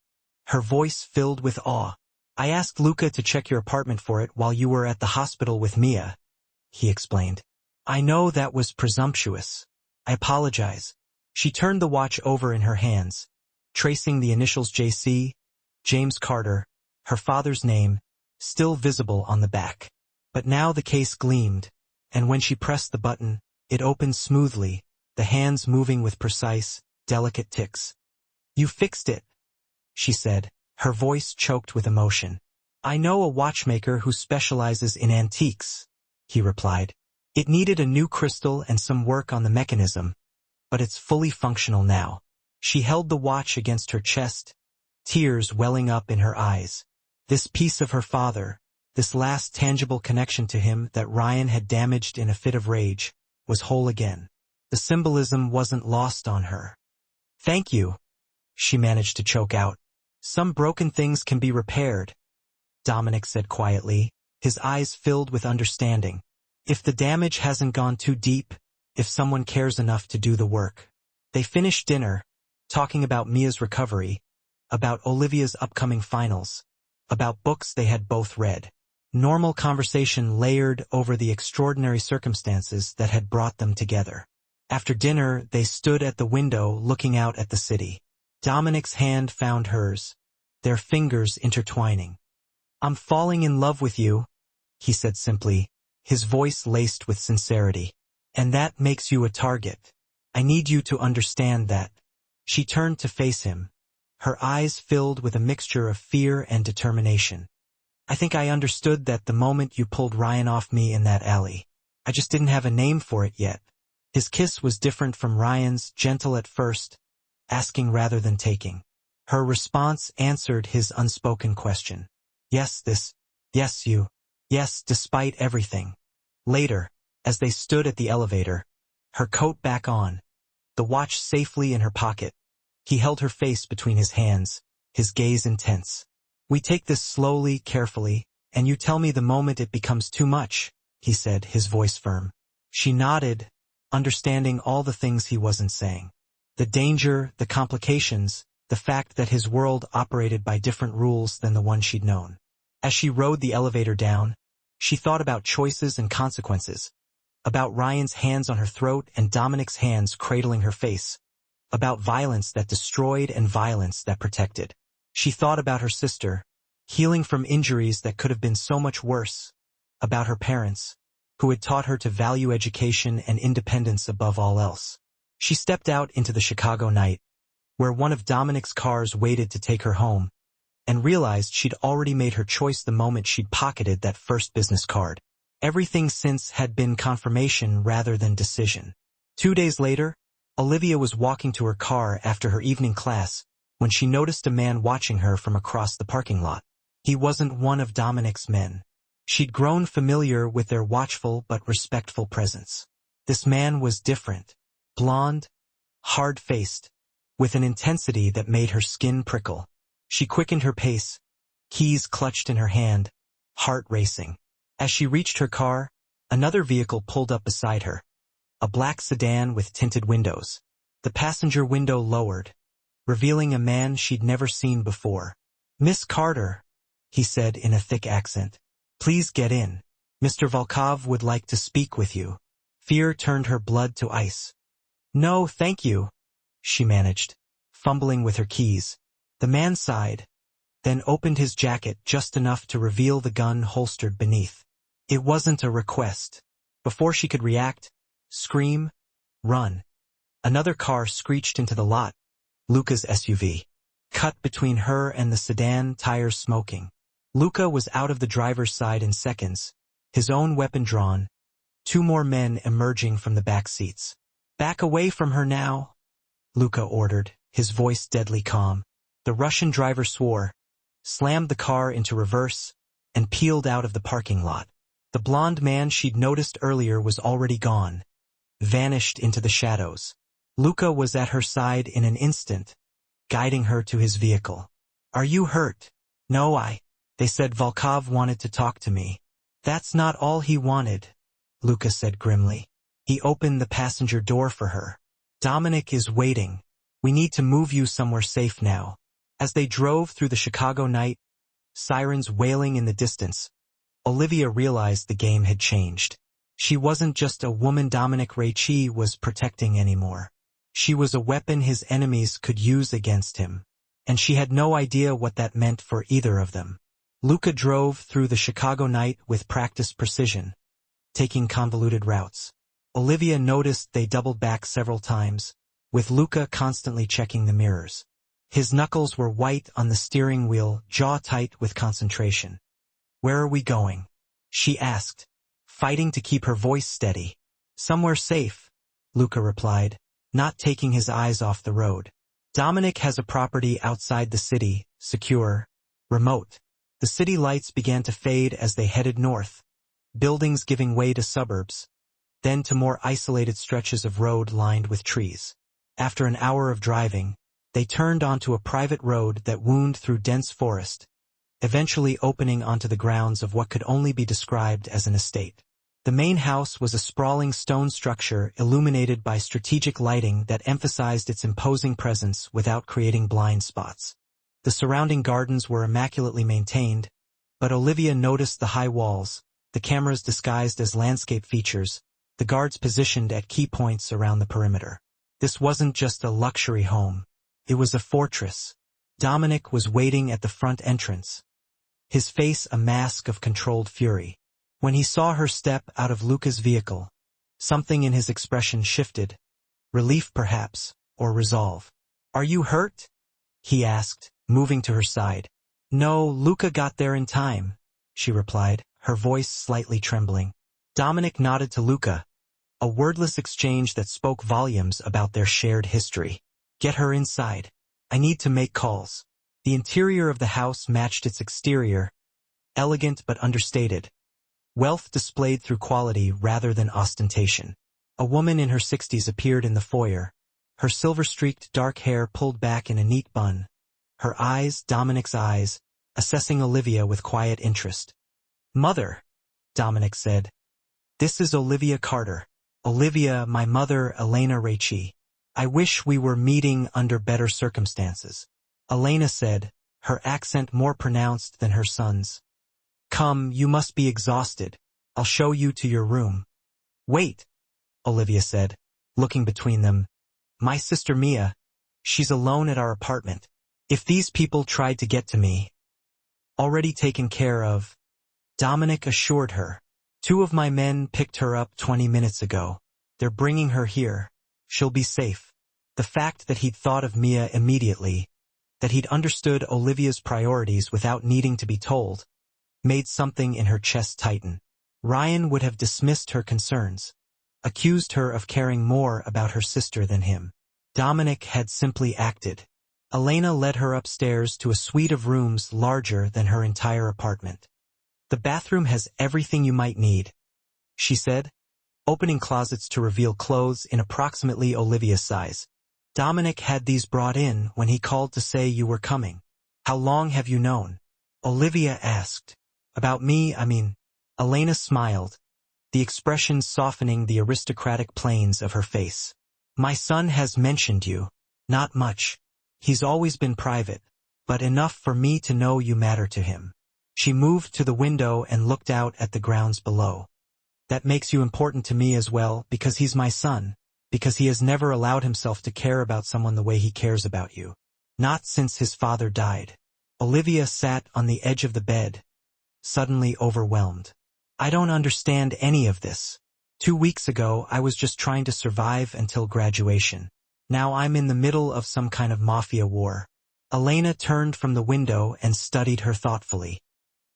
Speaker 1: her voice filled with awe. I asked Luca to check your apartment for it while you were at the hospital with Mia, he explained. I know that was presumptuous. I apologize. She turned the watch over in her hands, tracing the initials JC, James Carter, her father's name, still visible on the back. But now the case gleamed, and when she pressed the button, it opened smoothly, the hands moving with precise, delicate ticks. You fixed it, she said, her voice choked with emotion. I know a watchmaker who specializes in antiques, he replied. It needed a new crystal and some work on the mechanism, but it's fully functional now. She held the watch against her chest, tears welling up in her eyes. This piece of her father, this last tangible connection to him that Ryan had damaged in a fit of rage, was whole again. The symbolism wasn't lost on her. Thank you, she managed to choke out. Some broken things can be repaired, Dominic said quietly, his eyes filled with understanding. If the damage hasn't gone too deep, if someone cares enough to do the work. They finished dinner, talking about Mia's recovery, about Olivia's upcoming finals, about books they had both read. Normal conversation layered over the extraordinary circumstances that had brought them together. After dinner, they stood at the window looking out at the city. Dominic's hand found hers, their fingers intertwining. I'm falling in love with you, he said simply, his voice laced with sincerity. And that makes you a target. I need you to understand that. She turned to face him, her eyes filled with a mixture of fear and determination. I think I understood that the moment you pulled Ryan off me in that alley. I just didn't have a name for it yet. His kiss was different from Ryan's, gentle at first, asking rather than taking. Her response answered his unspoken question. Yes, you. Yes, despite everything. Later, as they stood at the elevator, her coat back on, the watch safely in her pocket, he held her face between his hands, his gaze intense. We take this slowly, carefully, and you tell me the moment it becomes too much, he said, his voice firm. She nodded, understanding all the things he wasn't saying. The danger, the complications, the fact that his world operated by different rules than the one she'd known. As she rode the elevator down, she thought about choices and consequences, about Ryan's hands on her throat and Dominic's hands cradling her face, about violence that destroyed and violence that protected. She thought about her sister, healing from injuries that could have been so much worse, about her parents, who had taught her to value education and independence above all else. She stepped out into the Chicago night, where one of Dominic's cars waited to take her home, and realized she'd already made her choice the moment she'd pocketed that first business card. Everything since had been confirmation rather than decision. 2 days later, Olivia was walking to her car after her evening class when she noticed a man watching her from across the parking lot. He wasn't one of Dominic's men. She'd grown familiar with their watchful but respectful presence. This man was different. Blonde, hard-faced, with an intensity that made her skin prickle. She quickened her pace, keys clutched in her hand, heart racing. As she reached her car, another vehicle pulled up beside her, a black sedan with tinted windows. The passenger window lowered, revealing a man she'd never seen before. "Miss Carter," he said in a thick accent. "Please get in. Mr. Volkov would like to speak with you." Fear turned her blood to ice. "No, thank you," she managed, fumbling with her keys. The man sighed, then opened his jacket just enough to reveal the gun holstered beneath. It wasn't a request. Before she could react, scream, run, another car screeched into the lot, Luca's SUV. Cut between her and the sedan, tires smoking. Luca was out of the driver's side in seconds, his own weapon drawn, two more men emerging from the back seats. "Back away from her now," Luca ordered, his voice deadly calm. The Russian driver swore, slammed the car into reverse, and peeled out of the parking lot. The blonde man she'd noticed earlier was already gone, vanished into the shadows. Luca was at her side in an instant, guiding her to his vehicle. "Are you hurt?" "No, They said Volkov wanted to talk to me." "That's not all he wanted," Luca said grimly. "He opened the passenger door for her." "Dominic is waiting. We need to move you somewhere safe now." As they drove through the Chicago night, sirens wailing in the distance, Olivia realized the game had changed. She wasn't just a woman Dominic Raichi was protecting anymore. She was a weapon his enemies could use against him, and she had no idea what that meant for either of them. Luca drove through the Chicago night with practiced precision, taking convoluted routes. Olivia noticed they doubled back several times, with Luca constantly checking the mirrors. His knuckles were white on the steering wheel, jaw tight with concentration. "Where are we going?" she asked, fighting to keep her voice steady. "Somewhere safe," Luca replied, not taking his eyes off the road. "Dominic has a property outside the city, secure, remote." The city lights began to fade as they headed north, buildings giving way to suburbs, then to more isolated stretches of road lined with trees. After an hour of driving, they turned onto a private road that wound through dense forest, eventually opening onto the grounds of what could only be described as an estate. The main house was a sprawling stone structure illuminated by strategic lighting that emphasized its imposing presence without creating blind spots. The surrounding gardens were immaculately maintained, but Olivia noticed the high walls, the cameras disguised as landscape features, the guards positioned at key points around the perimeter. This wasn't just a luxury home. It was a fortress. Dominic was waiting at the front entrance, his face a mask of controlled fury. When he saw her step out of Luca's vehicle, something in his expression shifted, relief perhaps, or resolve. "Are you hurt?" he asked, moving to her side. "No, Luca got there in time," she replied, her voice slightly trembling. Dominic nodded to Luca, a wordless exchange that spoke volumes about their shared history. "Get her inside. I need to make calls." The interior of the house matched its exterior, elegant but understated, wealth displayed through quality rather than ostentation. A woman in her 60s appeared in the foyer, her silver-streaked dark hair pulled back in a neat bun, her eyes, Dominic's eyes, assessing Olivia with quiet interest. "Mother," Dominic said. "This is Olivia Carter. Olivia, my mother, Elena Raichi. I wish we were meeting under better circumstances." Elena said, her accent more pronounced than her son's. "Come, you must be exhausted. I'll show you to your room." "Wait," Olivia said, looking between them. "My sister Mia, she's alone at our apartment. If these people tried to get to me..." "Already taken care of," Dominic assured her. "Two of my men picked her up 20 minutes ago. They're bringing her here. She'll be safe." The fact that he'd thought of Mia immediately, that he'd understood Olivia's priorities without needing to be told, made something in her chest tighten. Ryan would have dismissed her concerns, accused her of caring more about her sister than him. Dominic had simply acted. Elena led her upstairs to a suite of rooms larger than her entire apartment. "The bathroom has everything you might need," she said, opening closets to reveal clothes in approximately Olivia's size. Dominic had these brought in when he called to say you were coming. How long have you known? Olivia asked. About me, I mean. Elena smiled, the expression softening the aristocratic planes of her face. My son has mentioned you. Not much. He's always been private, but enough for me to know you matter to him. She moved to the window and looked out at the grounds below. That makes you important to me as well, because he's my son, because he has never allowed himself to care about someone the way he cares about you. Not since his father died. Olivia sat on the edge of the bed, suddenly overwhelmed. I don't understand any of this. 2 weeks ago, I was just trying to survive until graduation. Now I'm in the middle of some kind of mafia war. Elena turned from the window and studied her thoughtfully.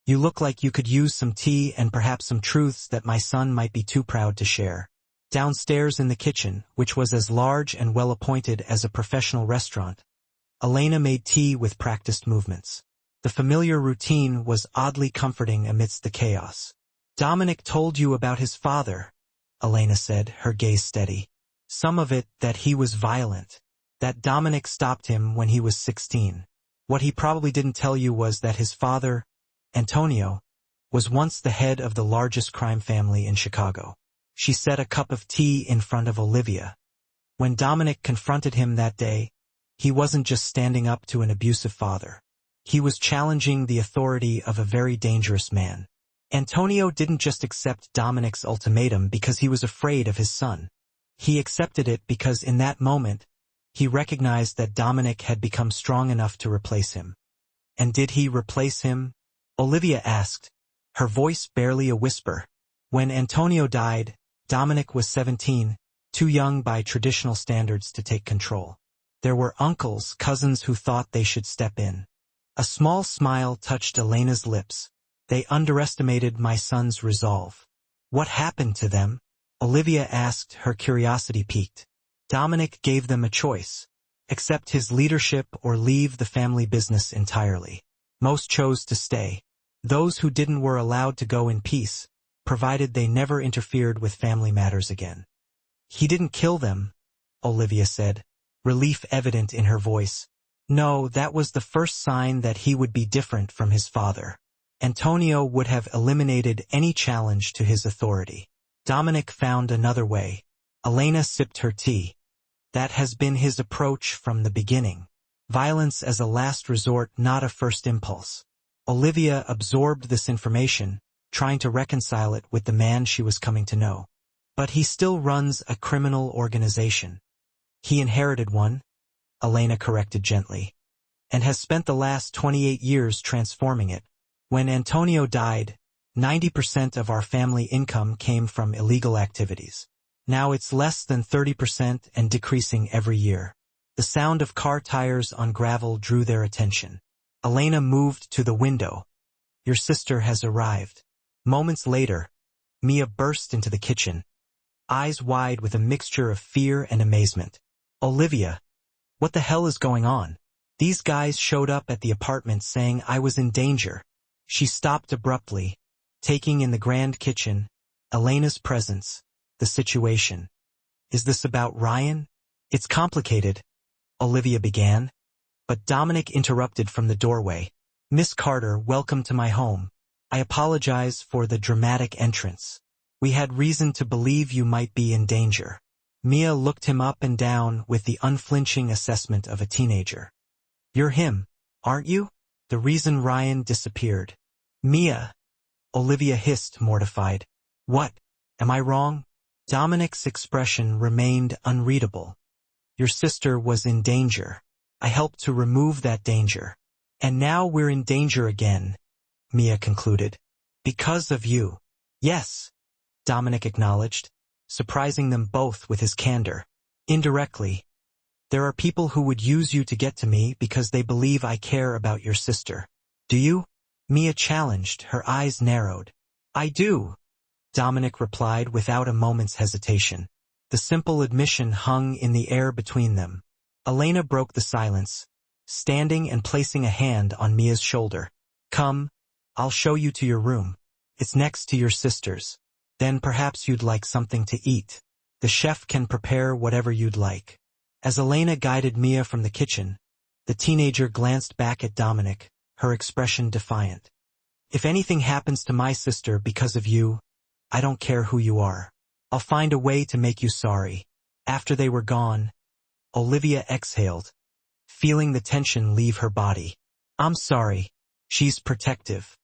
Speaker 1: You look like you could use some tea and perhaps some truths that my son might be too proud to share. Downstairs in the kitchen, which was as large and well-appointed as a professional restaurant, Elena made tea with practiced movements. The familiar routine was oddly comforting amidst the chaos. Dominic told you about his father, Elena said, her gaze steady. Some of it that he was violent. That Dominic stopped him when he was 16. What he probably didn't tell you was that his father, Antonio, was once the head of the largest crime family in Chicago. She set a cup of tea in front of Olivia. When Dominic confronted him that day, he wasn't just standing up to an abusive father. He was challenging the authority of a very dangerous man. Antonio didn't just accept Dominic's ultimatum because he was afraid of his son. He accepted it because in that moment, he recognized that Dominic had become strong enough to replace him. And did he replace him? Olivia asked, her voice barely a whisper. When Antonio died, Dominic was 17, too young by traditional standards to take control. There were uncles, cousins who thought they should step in. A small smile touched Elena's lips. They underestimated my son's resolve. What happened to them? Olivia asked, her curiosity piqued. Dominic gave them a choice. Accept his leadership or leave the family business entirely. Most chose to stay. Those who didn't were allowed to go in peace, provided they never interfered with family matters again. He didn't kill them, Olivia said, relief evident in her voice. No, that was the first sign that he would be different from his father. Antonio would have eliminated any challenge to his authority. Dominic found another way. Elena sipped her tea. That has been his approach from the beginning. Violence as a last resort, not a first impulse. Olivia absorbed this information, trying to reconcile it with the man she was coming to know. But he still runs a criminal organization. He inherited one, Elena corrected gently, and has spent the last 28 years transforming it. When Antonio died, 90% of our family income came from illegal activities. Now it's less than 30% and decreasing every year. The sound of car tires on gravel drew their attention. Elena moved to the window. Your sister has arrived. Moments later, Mia burst into the kitchen, eyes wide with a mixture of fear and amazement. Olivia, what the hell is going on? These guys showed up at the apartment saying I was in danger. She stopped abruptly, taking in the grand kitchen, Elena's presence, the situation. Is this about Ryan? It's complicated, Olivia began, but Dominic interrupted from the doorway. Miss Carter, welcome to my home. I apologize for the dramatic entrance. We had reason to believe you might be in danger. Mia looked him up and down with the unflinching assessment of a teenager. You're him, aren't you? The reason Ryan disappeared. Mia, Olivia hissed, mortified. What? Am I wrong? Dominic's expression remained unreadable. Your sister was in danger. I helped to remove that danger. And now we're in danger again, Mia concluded. Because of you. Yes, Dominic acknowledged, surprising them both with his candor. Indirectly. There are people who would use you to get to me because they believe I care about your sister. Do you? Mia challenged, her eyes narrowed. I do, Dominic replied without a moment's hesitation. The simple admission hung in the air between them. Elena broke the silence, standing and placing a hand on Mia's shoulder. Come, I'll show you to your room. It's next to your sister's. Then perhaps you'd like something to eat. The chef can prepare whatever you'd like. As Elena guided Mia from the kitchen, the teenager glanced back at Dominic, her expression defiant. If anything happens to my sister because of you, I don't care who you are. I'll find a way to make you sorry. After they were gone, Olivia exhaled, feeling the tension leave her body. I'm sorry. She's protective.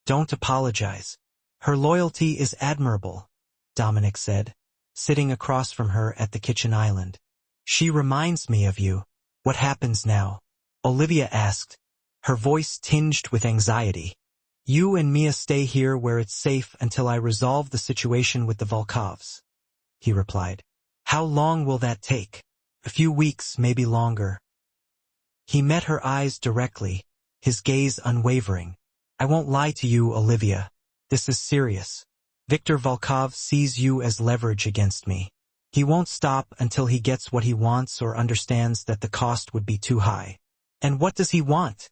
Speaker 1: Don't apologize. Her loyalty is admirable, Dominic said, sitting across from her at the kitchen island. She reminds me of you. What happens now? Olivia asked, her voice tinged with anxiety. You and Mia stay here where it's safe until I resolve the situation with the Volkovs, he replied. How long will that take? A few weeks, maybe longer. He met her eyes directly, his gaze unwavering. I won't lie to you, Olivia. This is serious. Viktor Volkov sees you as leverage against me. He won't stop until he gets what he wants or understands that the cost would be too high. And what does he want?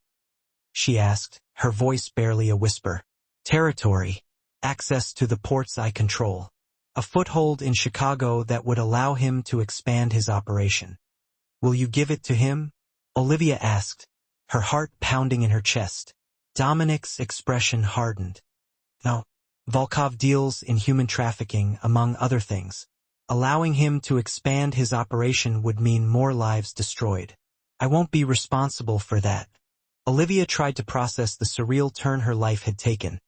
Speaker 1: She asked, her voice barely a whisper. Territory. Access to the ports I control. A foothold in Chicago that would allow him to expand his operation. Will you give it to him? Olivia asked, her heart pounding in her chest. Dominic's expression hardened. No. Volkov deals in human trafficking, among other things. Allowing him to expand his operation would mean more lives destroyed. I won't be responsible for that. Olivia tried to process the surreal turn her life had taken.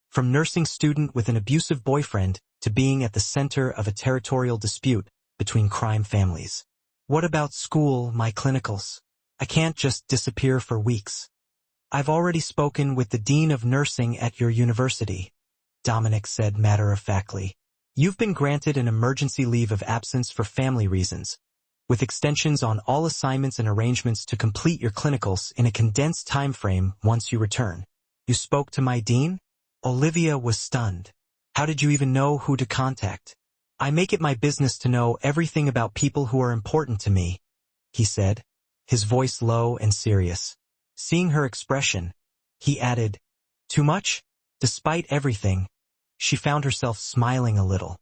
Speaker 1: From nursing student with an abusive boyfriend to being at the center of a territorial dispute between crime families. What about school, my clinicals? I can't just disappear for weeks. I've already spoken with the dean of nursing at your university, Dominic said matter-of-factly. You've been granted an emergency leave of absence for family reasons, with extensions on all assignments and arrangements to complete your clinicals in a condensed time frame once you return. You spoke to my dean? Olivia was stunned. How did you even know who to contact? I make it my business to know everything about people who are important to me, he said, his voice low and serious. Seeing her expression, he added, Too much? Despite everything, she found herself smiling a little.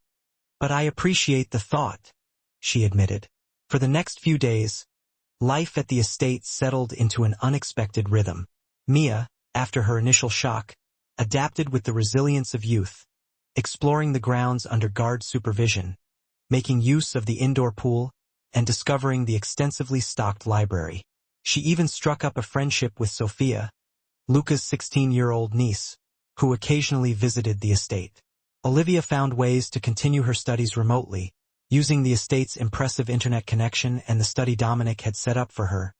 Speaker 1: But I appreciate the thought, she admitted. For the next few days, life at the estate settled into an unexpected rhythm. Mia, after her initial shock, adapted with the resilience of youth, exploring the grounds under guard supervision, making use of the indoor pool, and discovering the extensively stocked library. She even struck up a friendship with Sophia, Luca's 16-year-old niece, who occasionally visited the estate. Olivia found ways to continue her studies remotely, using the estate's impressive internet connection and the study Dominic had set up for her,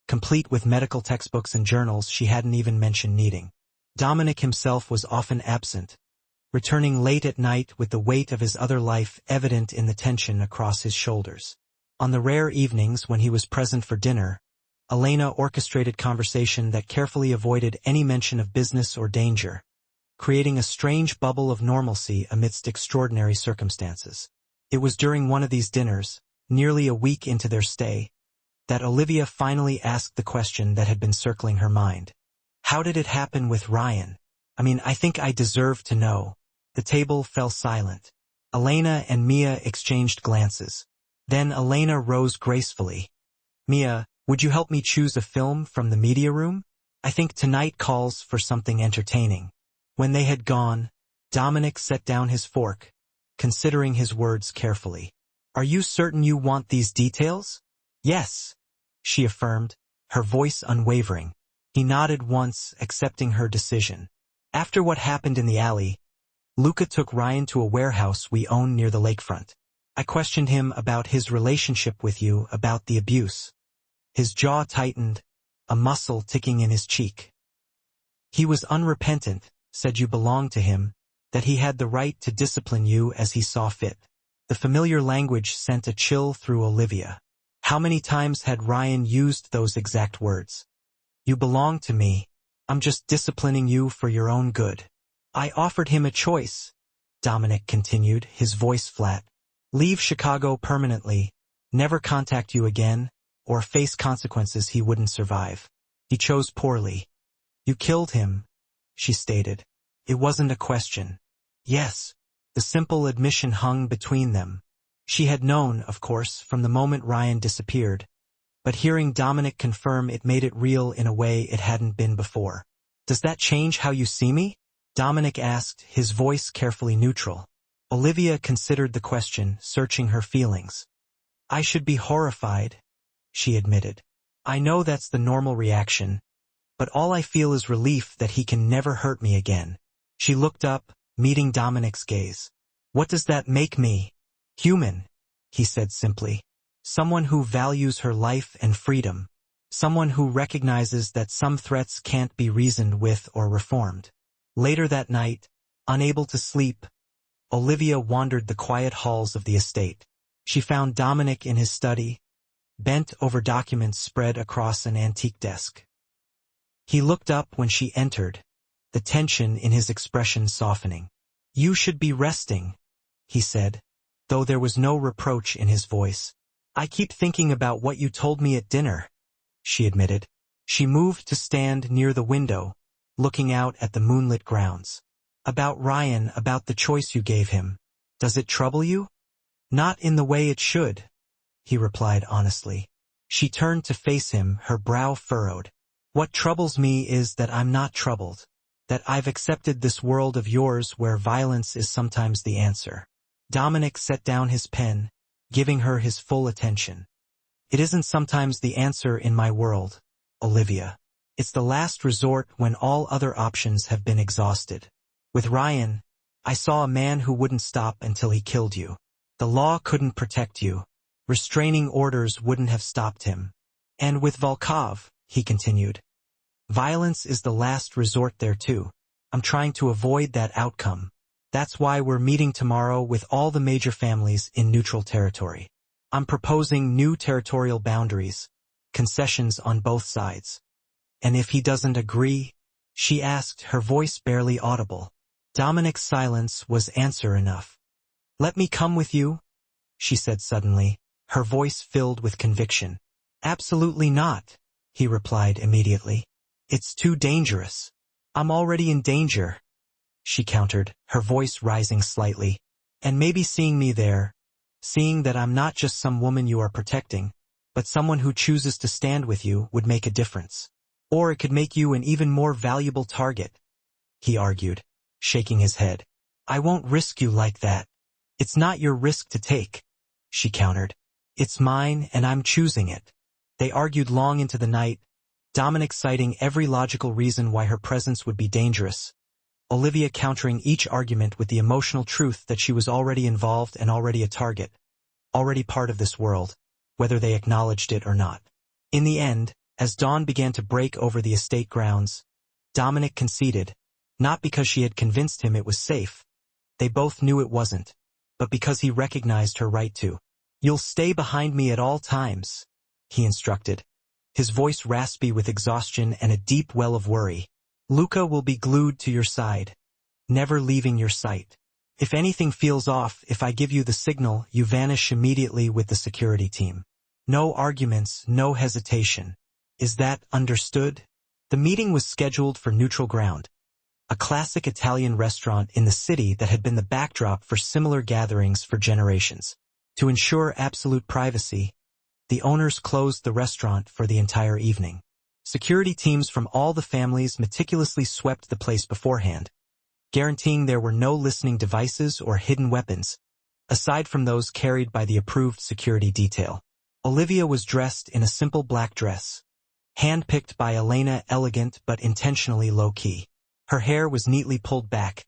Speaker 1: complete with medical textbooks and journals she hadn't even mentioned needing. Dominic himself was often absent, returning late at night with the weight of his other life evident in the tension across his shoulders. On the rare evenings when he was present for dinner, Elena orchestrated conversation that carefully avoided any mention of business or danger, creating a strange bubble of normalcy amidst extraordinary circumstances. It was during one of these dinners, nearly a week into their stay, that Olivia finally asked the question that had been circling her mind. How did it happen with Ryan? I think I deserve to know. The table fell silent. Elena and Mia exchanged glances. Then Elena rose gracefully. Mia, would you help me choose a film from the media room? I think tonight calls for something entertaining. When they had gone, Dominic set down his fork, considering his words carefully. Are you certain you want these details? Yes, she affirmed, her voice unwavering. He nodded once, accepting her decision. After what happened in the alley, Luca took Ryan to a warehouse we own near the lakefront. I questioned him about his relationship with you, about the abuse. His jaw tightened, a muscle ticking in his cheek. He was unrepentant, said you belonged to him, that he had the right to discipline you as he saw fit. The familiar language sent a chill through Olivia. How many times had Ryan used those exact words? You belong to me. I'm just disciplining you for your own good. I offered him a choice, Dominic continued, his voice flat. Leave Chicago permanently, never contact you again, or face consequences he wouldn't survive. He chose poorly. You killed him, she stated. It wasn't a question. Yes, the simple admission hung between them. She had known, of course, from the moment Ryan disappeared, but hearing Dominic confirm it made it real in a way it hadn't been before. "Does that change how you see me?" Dominic asked, his voice carefully neutral. Olivia considered the question, searching her feelings. "I should be horrified," she admitted. "I know that's the normal reaction, but all I feel is relief that he can never hurt me again." She looked up, meeting Dominic's gaze. "What does that make me?" "Human," he said simply. "Someone who values her life and freedom. Someone who recognizes that some threats can't be reasoned with or reformed." Later that night, unable to sleep, Olivia wandered the quiet halls of the estate. She found Dominic in his study, bent over documents spread across an antique desk. He looked up when she entered, the tension in his expression softening. "You should be resting," he said, though there was no reproach in his voice. "I keep thinking about what you told me at dinner," she admitted. She moved to stand near the window, looking out at the moonlit grounds. "About Ryan, about the choice you gave him. Does it trouble you?" "Not in the way it should," he replied honestly. She turned to face him, her brow furrowed. "What troubles me is that I'm not troubled. That I've accepted this world of yours where violence is sometimes the answer." Dominic set down his pen, giving her his full attention. "It isn't sometimes the answer in my world, Olivia. It's the last resort when all other options have been exhausted. With Ryan, I saw a man who wouldn't stop until he killed you. The law couldn't protect you. Restraining orders wouldn't have stopped him. And with Volkov," he continued, "violence is the last resort there too. I'm trying to avoid that outcome. That's why we're meeting tomorrow with all the major families in neutral territory. I'm proposing new territorial boundaries, concessions on both sides." "And if he doesn't agree?" she asked, her voice barely audible. Dominic's silence was answer enough. "Let me come with you," she said suddenly, her voice filled with conviction. "Absolutely not," he replied immediately. "It's too dangerous." "I'm already in danger," she countered, her voice rising slightly. "And maybe seeing me there, seeing that I'm not just some woman you are protecting, but someone who chooses to stand with you, would make a difference. Or it could make you an even more valuable target," he argued, shaking his head. "I won't risk you like that." "It's not your risk to take," she countered. "It's mine, and I'm choosing it." They argued long into the night, Dominic citing every logical reason why her presence would be dangerous, Olivia countering each argument with the emotional truth that she was already involved and already a target, already part of this world, whether they acknowledged it or not. In the end, as dawn began to break over the estate grounds, Dominic conceded, not because she had convinced him it was safe. They both knew it wasn't, but because he recognized her right to. "You'll stay behind me at all times," he instructed, his voice raspy with exhaustion and a deep well of worry. "Luca will be glued to your side, never leaving your sight. If anything feels off, if I give you the signal, you vanish immediately with the security team. No arguments, no hesitation. Is that understood?" The meeting was scheduled for Neutral Ground, a classic Italian restaurant in the city that had been the backdrop for similar gatherings for generations. To ensure absolute privacy, the owners closed the restaurant for the entire evening. Security teams from all the families meticulously swept the place beforehand, guaranteeing there were no listening devices or hidden weapons, aside from those carried by the approved security detail. Olivia was dressed in a simple black dress, hand-picked by Elena, elegant but intentionally low-key. Her hair was neatly pulled back,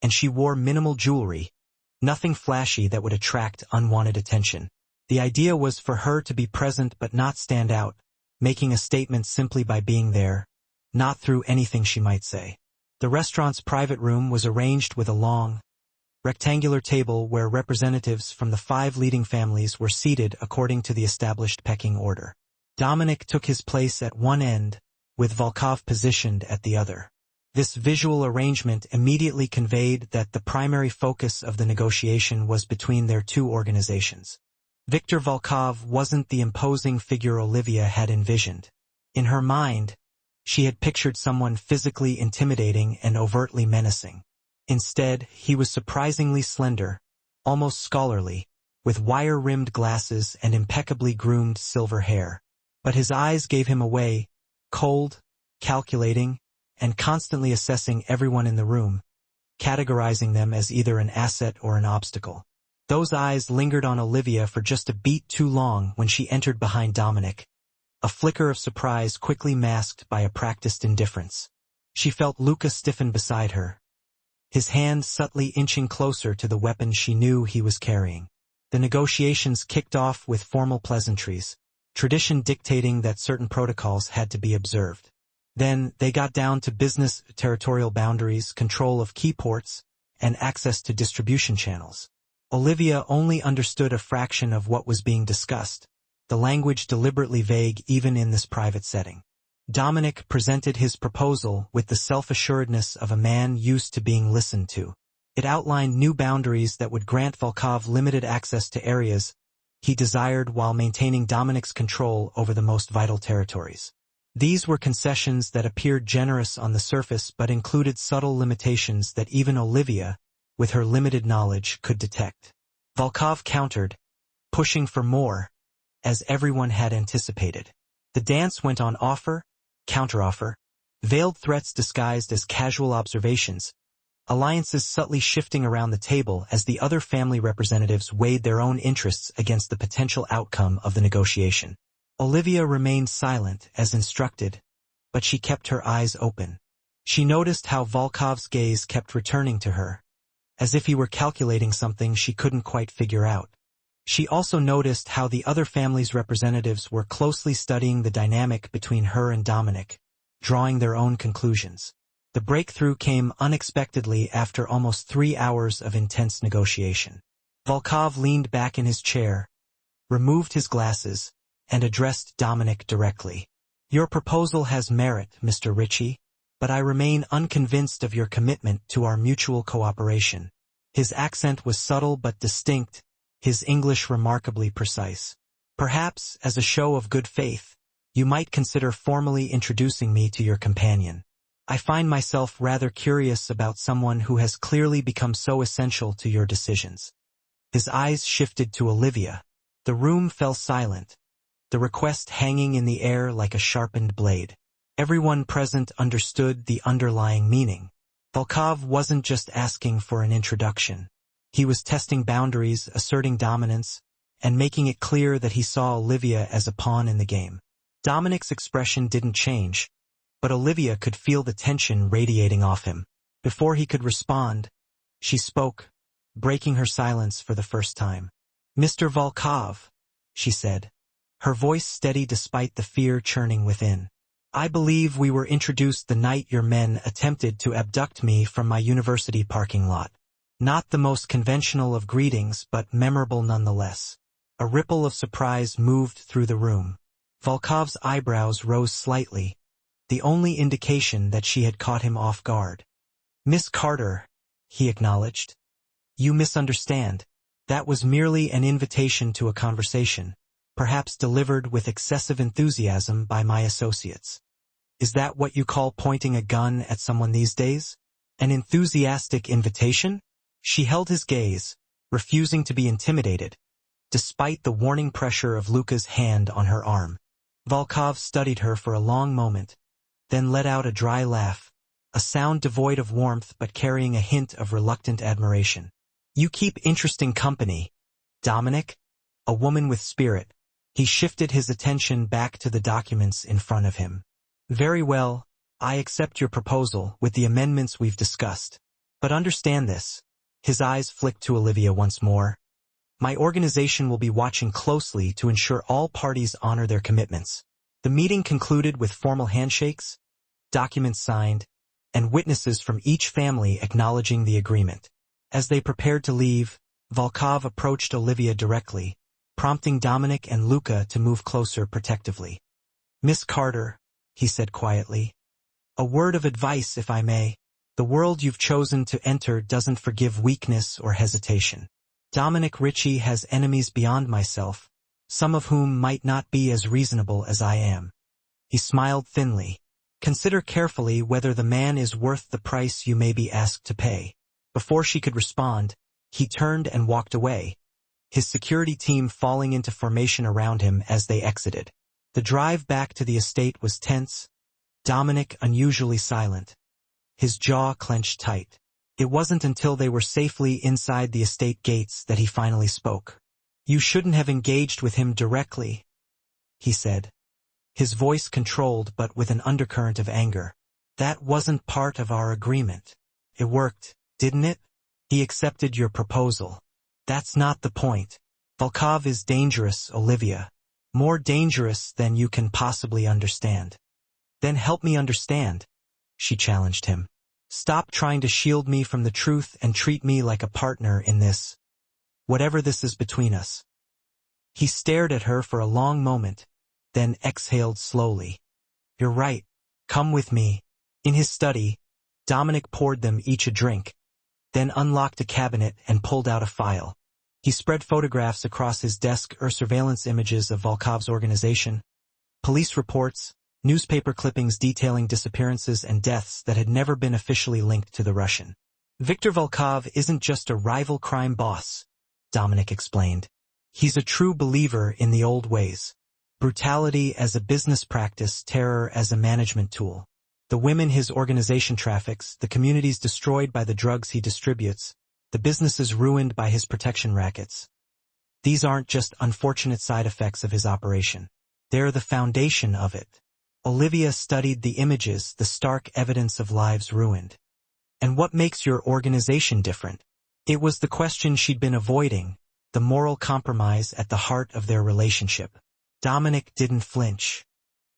Speaker 1: and she wore minimal jewelry, nothing flashy that would attract unwanted attention. The idea was for her to be present but not stand out, making a statement simply by being there, not through anything she might say. The restaurant's private room was arranged with a long, rectangular table where representatives from the 5 leading families were seated according to the established pecking order. Dominic took his place at one end, with Volkov positioned at the other. This visual arrangement immediately conveyed that the primary focus of the negotiation was between their two organizations. Viktor Volkov wasn't the imposing figure Olivia had envisioned. In her mind, she had pictured someone physically intimidating and overtly menacing. Instead, he was surprisingly slender, almost scholarly, with wire-rimmed glasses and impeccably groomed silver hair. But his eyes gave him away, cold, calculating, and constantly assessing everyone in the room, categorizing them as either an asset or an obstacle. Those eyes lingered on Olivia for just a beat too long when she entered behind Dominic, a flicker of surprise quickly masked by a practiced indifference. She felt Luca stiffen beside her, his hand subtly inching closer to the weapon she knew he was carrying. The negotiations kicked off with formal pleasantries, tradition dictating that certain protocols had to be observed. Then they got down to business, territorial boundaries, control of key ports, and access to distribution channels. Olivia only understood a fraction of what was being discussed, the language deliberately vague even in this private setting. Dominic presented his proposal with the self-assuredness of a man used to being listened to. It outlined new boundaries that would grant Volkov limited access to areas he desired while maintaining Dominic's control over the most vital territories. These were concessions that appeared generous on the surface but included subtle limitations that even Olivia, with her limited knowledge, could detect. Volkov countered, pushing for more, as everyone had anticipated. The dance went on offer, counteroffer, veiled threats disguised as casual observations, alliances subtly shifting around the table as the other family representatives weighed their own interests against the potential outcome of the negotiation. Olivia remained silent as instructed, but she kept her eyes open. She noticed how Volkov's gaze kept returning to her, as if he were calculating something she couldn't quite figure out. She also noticed how the other family's representatives were closely studying the dynamic between her and Dominic, drawing their own conclusions. The breakthrough came unexpectedly after almost 3 hours of intense negotiation. Volkov leaned back in his chair, removed his glasses, and addressed Dominic directly. "Your proposal has merit, Mr. Ritchie, but I remain unconvinced of your commitment to our mutual cooperation." His accent was subtle but distinct, his English remarkably precise. "Perhaps, as a show of good faith, you might consider formally introducing me to your companion. I find myself rather curious about someone who has clearly become so essential to your decisions." His eyes shifted to Olivia. The room fell silent, the request hanging in the air like a sharpened blade. Everyone present understood the underlying meaning. Volkov wasn't just asking for an introduction. He was testing boundaries, asserting dominance, and making it clear that he saw Olivia as a pawn in the game. Dominic's expression didn't change, but Olivia could feel the tension radiating off him. Before he could respond, she spoke, breaking her silence for the first time. "Mr. Volkov," she said, her voice steady despite the fear churning within. "I believe we were introduced the night your men attempted to abduct me from my university parking lot. Not the most conventional of greetings, but memorable nonetheless." A ripple of surprise moved through the room. Volkov's eyebrows rose slightly, the only indication that she had caught him off guard. "Miss Carter," he acknowledged. "You misunderstand. That was merely an invitation to a conversation, perhaps delivered with excessive enthusiasm by my associates." "Is that what you call pointing a gun at someone these days? An enthusiastic invitation?" She held his gaze, refusing to be intimidated, despite the warning pressure of Luca's hand on her arm. Volkov studied her for a long moment, then let out a dry laugh, a sound devoid of warmth but carrying a hint of reluctant admiration. "You keep interesting company, Dominic, a woman with spirit." He shifted his attention back to the documents in front of him. "Very well, I accept your proposal with the amendments we've discussed. But understand this." His eyes flicked to Olivia once more. "My organization will be watching closely to ensure all parties honor their commitments." The meeting concluded with formal handshakes, documents signed, and witnesses from each family acknowledging the agreement. As they prepared to leave, Volkov approached Olivia directly, prompting Dominic and Luca to move closer protectively. "Miss Carter," he said quietly, "a word of advice, if I may. The world you've chosen to enter doesn't forgive weakness or hesitation. Dominic Ritchie has enemies beyond myself, some of whom might not be as reasonable as I am." He smiled thinly. "Consider carefully whether the man is worth the price you may be asked to pay." Before she could respond, he turned and walked away, his security team falling into formation around him as they exited. The drive back to the estate was tense, Dominic unusually silent, his jaw clenched tight. It wasn't until they were safely inside the estate gates that he finally spoke. "You shouldn't have engaged with him directly," he said, his voice controlled but with an undercurrent of anger. "That wasn't part of our agreement. It worked, didn't it? He accepted your proposal. That's not the point. Volkov is dangerous, Olivia. More dangerous than you can possibly understand." "Then help me understand," she challenged him. "Stop trying to shield me from the truth and treat me like a partner in this, whatever this is between us." He stared at her for a long moment, then exhaled slowly. "You're right. Come with me." In his study, Dominic poured them each a drink, then unlocked a cabinet and pulled out a file. He spread photographs across his desk surveillance images of Volkov's organization, police reports, newspaper clippings detailing disappearances and deaths that had never been officially linked to the Russian. "Viktor Volkov isn't just a rival crime boss," Dominic explained. "He's a true believer in the old ways. Brutality as a business practice, terror as a management tool. The women his organization traffics, the communities destroyed by the drugs he distributes, the businesses ruined by his protection rackets. These aren't just unfortunate side effects of his operation. They're the foundation of it." Olivia studied the images, the stark evidence of lives ruined. "And what makes your organization different?" It was the question she'd been avoiding, the moral compromise at the heart of their relationship. Dominic didn't flinch.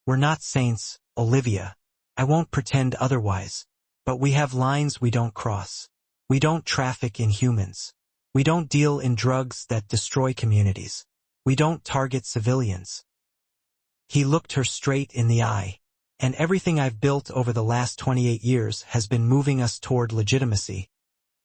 Speaker 1: "We're not saints, Olivia. I won't pretend otherwise. But we have lines we don't cross. We don't traffic in humans. We don't deal in drugs that destroy communities. We don't target civilians." He looked her straight in the eye. "And everything I've built over the last 28 years has been moving us toward legitimacy,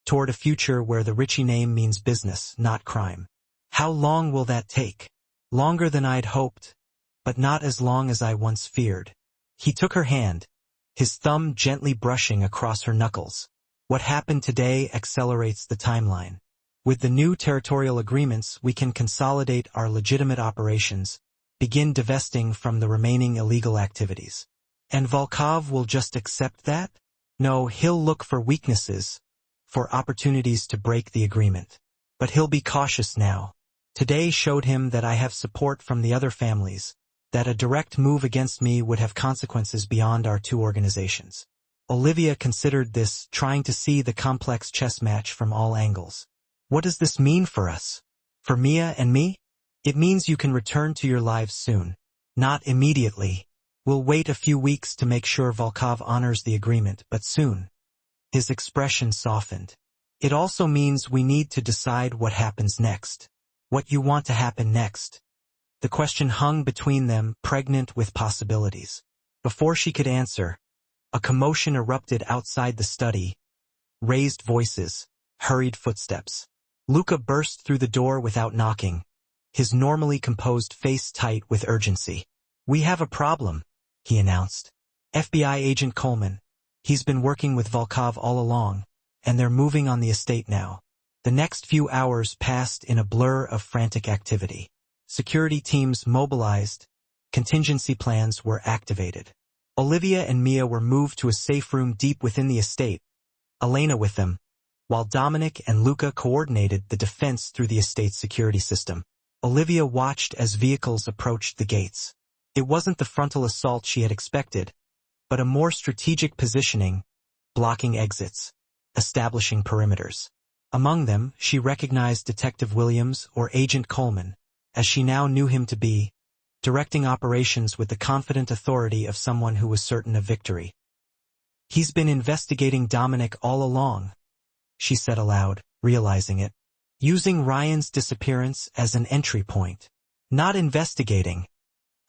Speaker 1: toward a future where the Richie name means business, not crime. How long will that take?" "Longer than I'd hoped, but not as long as I once feared." He took her hand, his thumb gently brushing across her knuckles. "What happened today accelerates the timeline. With the new territorial agreements, we can consolidate our legitimate operations, begin divesting from the remaining illegal activities. And Volkov will just accept that? No, he'll look for weaknesses, for opportunities to break the agreement. But he'll be cautious now. Today showed him that I have support from the other families, that a direct move against me would have consequences beyond our two organizations." Olivia considered this, trying to see the complex chess match from all angles. "What does this mean for us? For Mia and me?" "It means you can return to your lives soon. Not immediately. We'll wait a few weeks to make sure Volkov honors the agreement, but soon." His expression softened. "It also means we need to decide what happens next. What you want to happen next." The question hung between them, pregnant with possibilities. Before she could answer, a commotion erupted outside the study. Raised voices, hurried footsteps. Luca burst through the door without knocking, his normally composed face tight with urgency. "We have a problem," he announced. "FBI agent Coleman. He's been working with Volkov all along, and they're moving on the estate now." The next few hours passed in a blur of frantic activity. Security teams mobilized, contingency plans were activated. Olivia and Mia were moved to a safe room deep within the estate, Elena with them, while Dominic and Luca coordinated the defense through the estate's security system. Olivia watched as vehicles approached the gates. It wasn't the frontal assault she had expected, but a more strategic positioning, blocking exits, establishing perimeters. Among them, she recognized Detective Williams, or Agent Coleman, as she now knew him to be, directing operations with the confident authority of someone who was certain of victory. "He's been investigating Dominic all along," she said aloud, realizing it. "Using Ryan's disappearance as an entry point." "Not investigating,"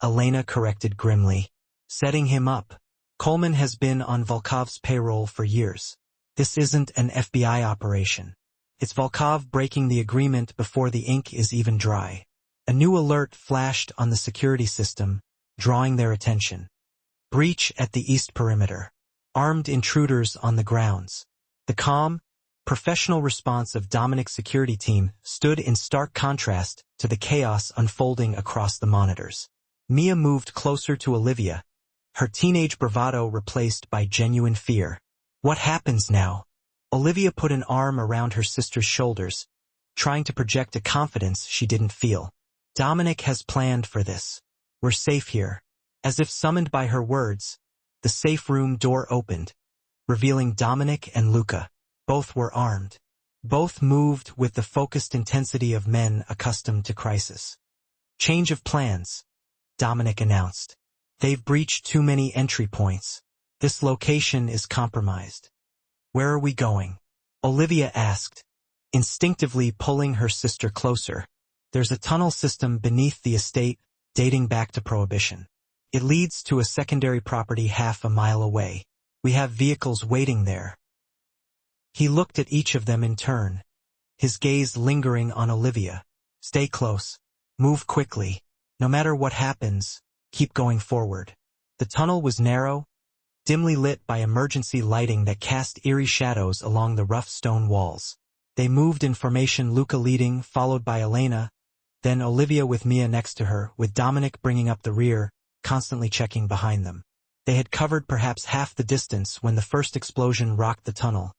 Speaker 1: Elena corrected grimly. "Setting him up. Coleman has been on Volkov's payroll for years. This isn't an FBI operation. It's Volkov breaking the agreement before the ink is even dry." A new alert flashed on the security system, drawing their attention. "Breach at the east perimeter. Armed intruders on the grounds." The calm, professional response of Dominic's security team stood in stark contrast to the chaos unfolding across the monitors. Mia moved closer to Olivia, her teenage bravado replaced by genuine fear. What happens now? Olivia put an arm around her sister's shoulders, trying to project a confidence she didn't feel. Dominic has planned for this. We're safe here. As if summoned by her words, the safe room door opened, revealing Dominic and Luca. Both were armed. Both moved with the focused intensity of men accustomed to crisis. Change of plans, Dominic announced. They've breached too many entry points. This location is compromised. Where are we going? Olivia asked, instinctively pulling her sister closer. There's a tunnel system beneath the estate dating back to Prohibition. It leads to a secondary property half a mile away. We have vehicles waiting there. He looked at each of them in turn, his gaze lingering on Olivia. Stay close. Move quickly. No matter what happens, keep going forward. The tunnel was narrow, dimly lit by emergency lighting that cast eerie shadows along the rough stone walls. They moved in formation, Luca leading, followed by Elena, then Olivia with Mia next to her, with Dominic bringing up the rear, constantly checking behind them. They had covered perhaps half the distance when the first explosion rocked the tunnel,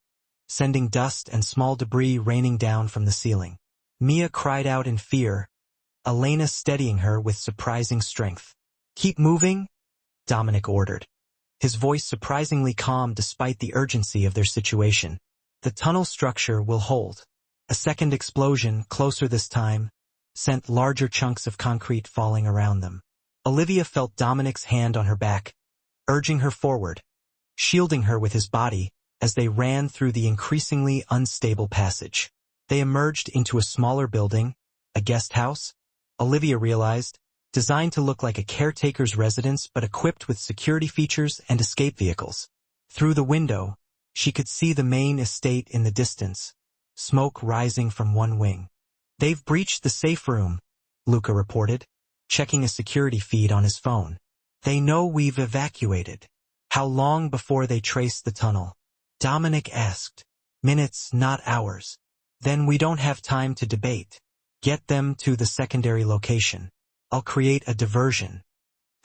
Speaker 1: sending dust and small debris raining down from the ceiling. Mia cried out in fear, Elena steadying her with surprising strength. Keep moving, Dominic ordered, his voice surprisingly calm despite the urgency of their situation. The tunnel structure will hold. A second explosion, closer this time, sent larger chunks of concrete falling around them. Olivia felt Dominic's hand on her back, urging her forward, shielding her with his body as they ran through the increasingly unstable passage. They emerged into a smaller building, a guest house, Olivia realized, designed to look like a caretaker's residence but equipped with security features and escape vehicles. Through the window, she could see the main estate in the distance, smoke rising from one wing. They've breached the safe room, Luca reported, checking a security feed on his phone. They know we've evacuated. How long before they trace the tunnel? Dominic asked. Minutes, not hours. Then we don't have time to debate. Get them to the secondary location. I'll create a diversion.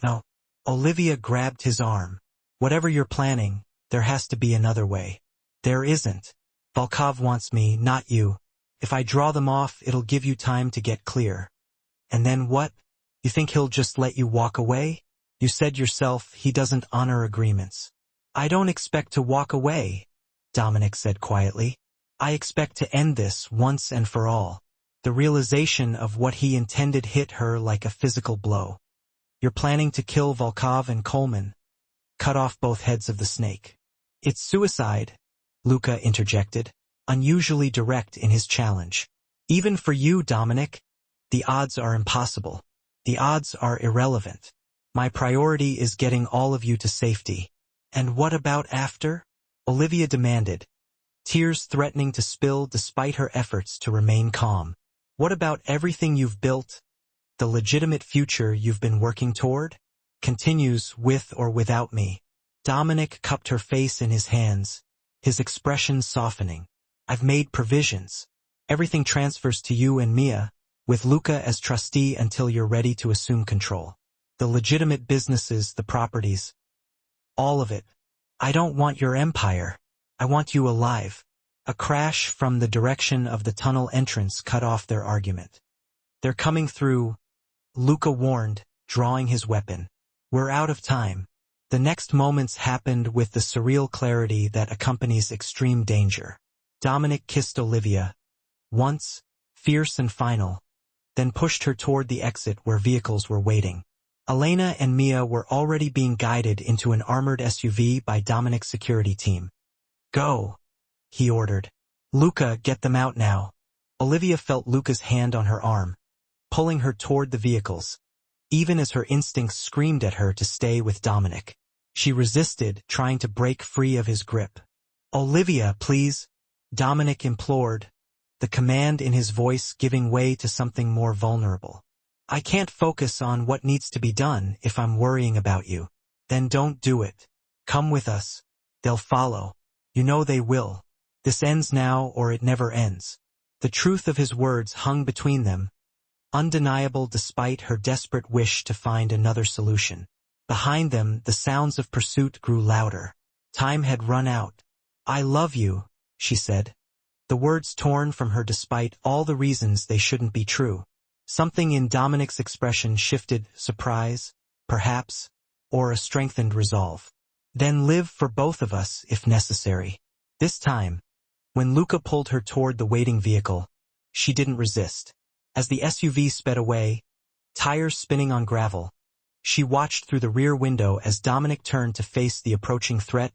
Speaker 1: No. Olivia grabbed his arm. Whatever you're planning, there has to be another way. There isn't. Volkov wants me, not you. If I draw them off, it'll give you time to get clear. And then what? You think he'll just let you walk away? You said yourself he doesn't honor agreements. I don't expect to walk away, Dominic said quietly. I expect to end this once and for all. The realization of what he intended hit her like a physical blow. You're planning to kill Volkov and Coleman. Cut off both heads of the snake. It's suicide, Luca interjected, unusually direct in his challenge. Even for you, Dominic, the odds are impossible. The odds are irrelevant. My priority is getting all of you to safety. And what about after? Olivia demanded, tears threatening to spill despite her efforts to remain calm. What about everything you've built? The legitimate future you've been working toward? Continues with or without me. Dominic cupped her face in his hands, his expression softening. I've made provisions. Everything transfers to you and Mia, with Luca as trustee until you're ready to assume control. The legitimate businesses, the properties. All of it. I don't want your empire. I want you alive. A crash from the direction of the tunnel entrance cut off their argument. They're coming through, Luca warned, drawing his weapon. We're out of time. The next moments happened with the surreal clarity that accompanies extreme danger. Dominic kissed Olivia, once, fierce and final, then pushed her toward the exit where vehicles were waiting. Elena and Mia were already being guided into an armored SUV by Dominic's security team. Go, he ordered. Luca, get them out now. Olivia felt Luca's hand on her arm, pulling her toward the vehicles, even as her instincts screamed at her to stay with Dominic. She resisted, trying to break free of his grip. Olivia, please, Dominic implored, the command in his voice giving way to something more vulnerable. I can't focus on what needs to be done if I'm worrying about you. Then don't do it. Come with us. They'll follow. You know they will. This ends now or it never ends. The truth of his words hung between them, undeniable despite her desperate wish to find another solution. Behind them, the sounds of pursuit grew louder. Time had run out. "I love you," she said. The words torn from her despite all the reasons they shouldn't be true. Something in Dominic's expression shifted, surprise, perhaps, or a strengthened resolve. "Then live for both of us if necessary." This time, when Luca pulled her toward the waiting vehicle, she didn't resist. As the SUV sped away, tires spinning on gravel, she watched through the rear window as Dominic turned to face the approaching threat,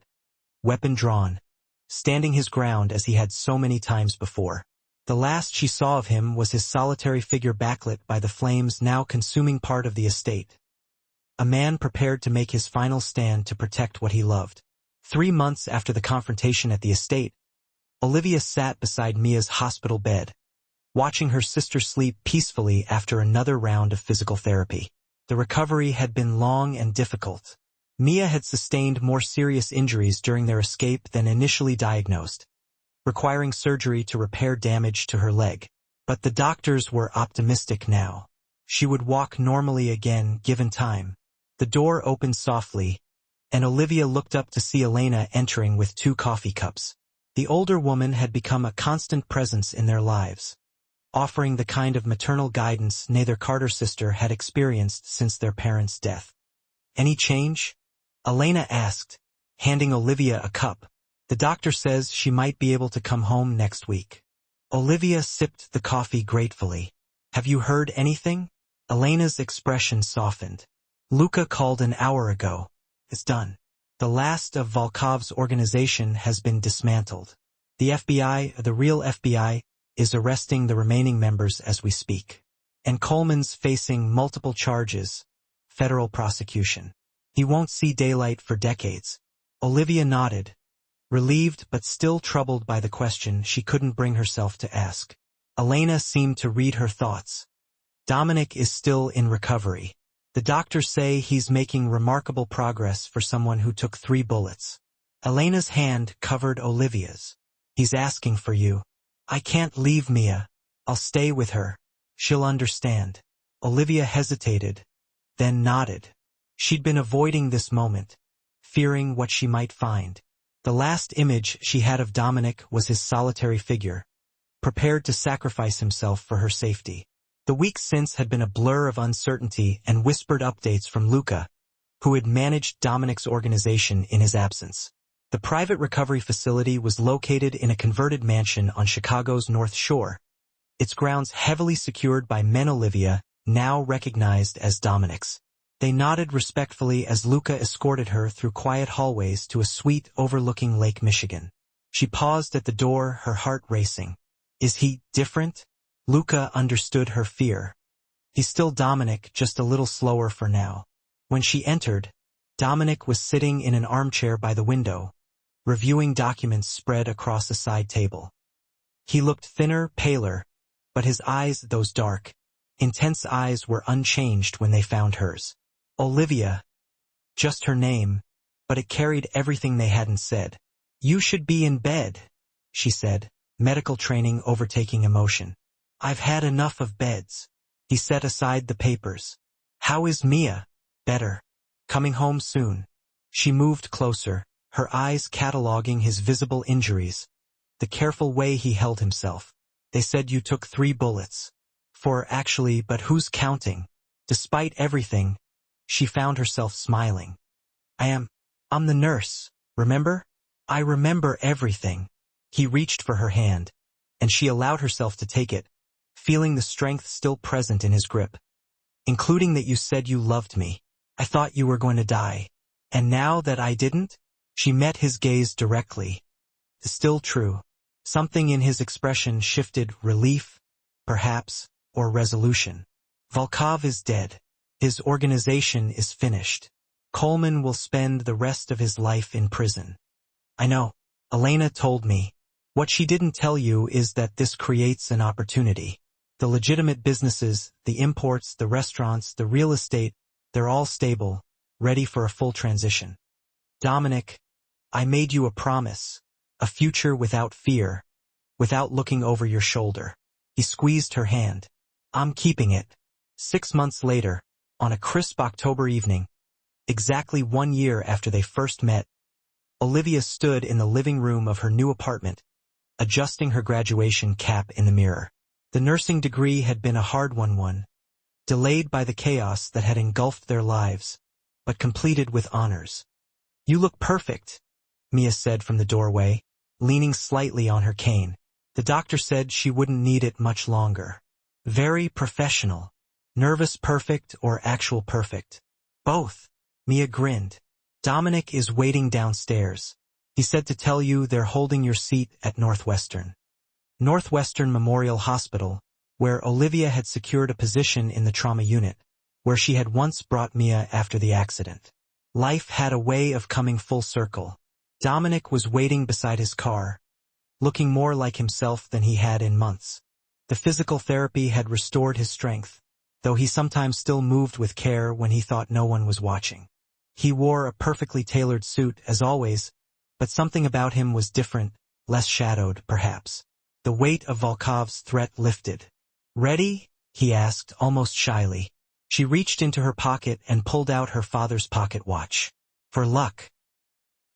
Speaker 1: weapon drawn, standing his ground as he had so many times before. The last she saw of him was his solitary figure backlit by the flames now consuming part of the estate. A man prepared to make his final stand to protect what he loved. 3 months after the confrontation at the estate, Olivia sat beside Mia's hospital bed, watching her sister sleep peacefully after another round of physical therapy. The recovery had been long and difficult. Mia had sustained more serious injuries during their escape than initially diagnosed, requiring surgery to repair damage to her leg. But the doctors were optimistic now. She would walk normally again, given time. The door opened softly, and Olivia looked up to see Elena entering with 2 coffee cups. The older woman had become a constant presence in their lives, offering the kind of maternal guidance neither Carter sister had experienced since their parents' death. "Any change?" Elena asked, handing Olivia a cup. "The doctor says she might be able to come home next week." Olivia sipped the coffee gratefully. "Have you heard anything?" Elena's expression softened. "Luca called an hour ago. It's done. The last of Volkov's organization has been dismantled. The FBI, the real FBI, is arresting the remaining members as we speak. And Coleman's facing multiple charges, federal prosecution. He won't see daylight for decades." Olivia nodded, relieved but still troubled by the question she couldn't bring herself to ask. Elena seemed to read her thoughts. "Dominic is still in recovery. The doctors say he's making remarkable progress for someone who took 3 bullets." Elena's hand covered Olivia's. "He's asking for you." "I can't leave Mia. I'll stay with her. She'll understand." Olivia hesitated, then nodded. She'd been avoiding this moment, fearing what she might find. The last image she had of Dominic was his solitary figure, prepared to sacrifice himself for her safety. The weeks since had been a blur of uncertainty and whispered updates from Luca, who had managed Dominic's organization in his absence. The private recovery facility was located in a converted mansion on Chicago's North Shore, its grounds heavily secured by men Olivia now recognized as Dominic's. They nodded respectfully as Luca escorted her through quiet hallways to a suite overlooking Lake Michigan. She paused at the door, her heart racing. Is he different? Luca understood her fear. He's still Dominic, just a little slower for now. When she entered, Dominic was sitting in an armchair by the window, reviewing documents spread across a side table. He looked thinner, paler, but his eyes, those dark, intense eyes, were unchanged when they found hers. Olivia. Just her name, but it carried everything they hadn't said. You should be in bed, she said, medical training overtaking emotion. I've had enough of beds. He set aside the papers. How is Mia? Better. Coming home soon. She moved closer, her eyes cataloging his visible injuries, the careful way he held himself. They said you took 3 bullets. 4 actually, but who's counting? Despite everything, she found herself smiling. I'm the nurse, remember? I remember everything. He reached for her hand, and she allowed herself to take it, feeling the strength still present in his grip. Including that you said you loved me. I thought you were going to die. And now that I didn't? She met his gaze directly. Still true. Something in his expression shifted, relief, perhaps, or resolution. Volkov is dead. His organization is finished. Coleman will spend the rest of his life in prison. I know. Elena told me. What she didn't tell you is that this creates an opportunity. The legitimate businesses, the imports, the restaurants, the real estate, they're all stable, ready for a full transition. Dominic, I made you a promise. A future without fear, without looking over your shoulder. He squeezed her hand. I'm keeping it. 6 months later, on a crisp October evening, exactly 1 year after they first met, Olivia stood in the living room of her new apartment, adjusting her graduation cap in the mirror. The nursing degree had been a hard one, delayed by the chaos that had engulfed their lives, but completed with honors. You look perfect, Mia said from the doorway, leaning slightly on her cane. The doctor said she wouldn't need it much longer. Very professional. Nervous perfect or actual perfect? Both. Mia grinned. Dominic is waiting downstairs. He said to tell you they're holding your seat at Northwestern Memorial Hospital, where Olivia had secured a position in the trauma unit, where she had once brought Mia after the accident. Life had a way of coming full circle. Dominic was waiting beside his car, looking more like himself than he had in months. The physical therapy had restored his strength, though he sometimes still moved with care when he thought no one was watching. He wore a perfectly tailored suit, as always, but something about him was different, less shadowed, perhaps. The weight of Volkov's threat lifted. Ready? He asked, almost shyly. She reached into her pocket and pulled out her father's pocket watch. For luck.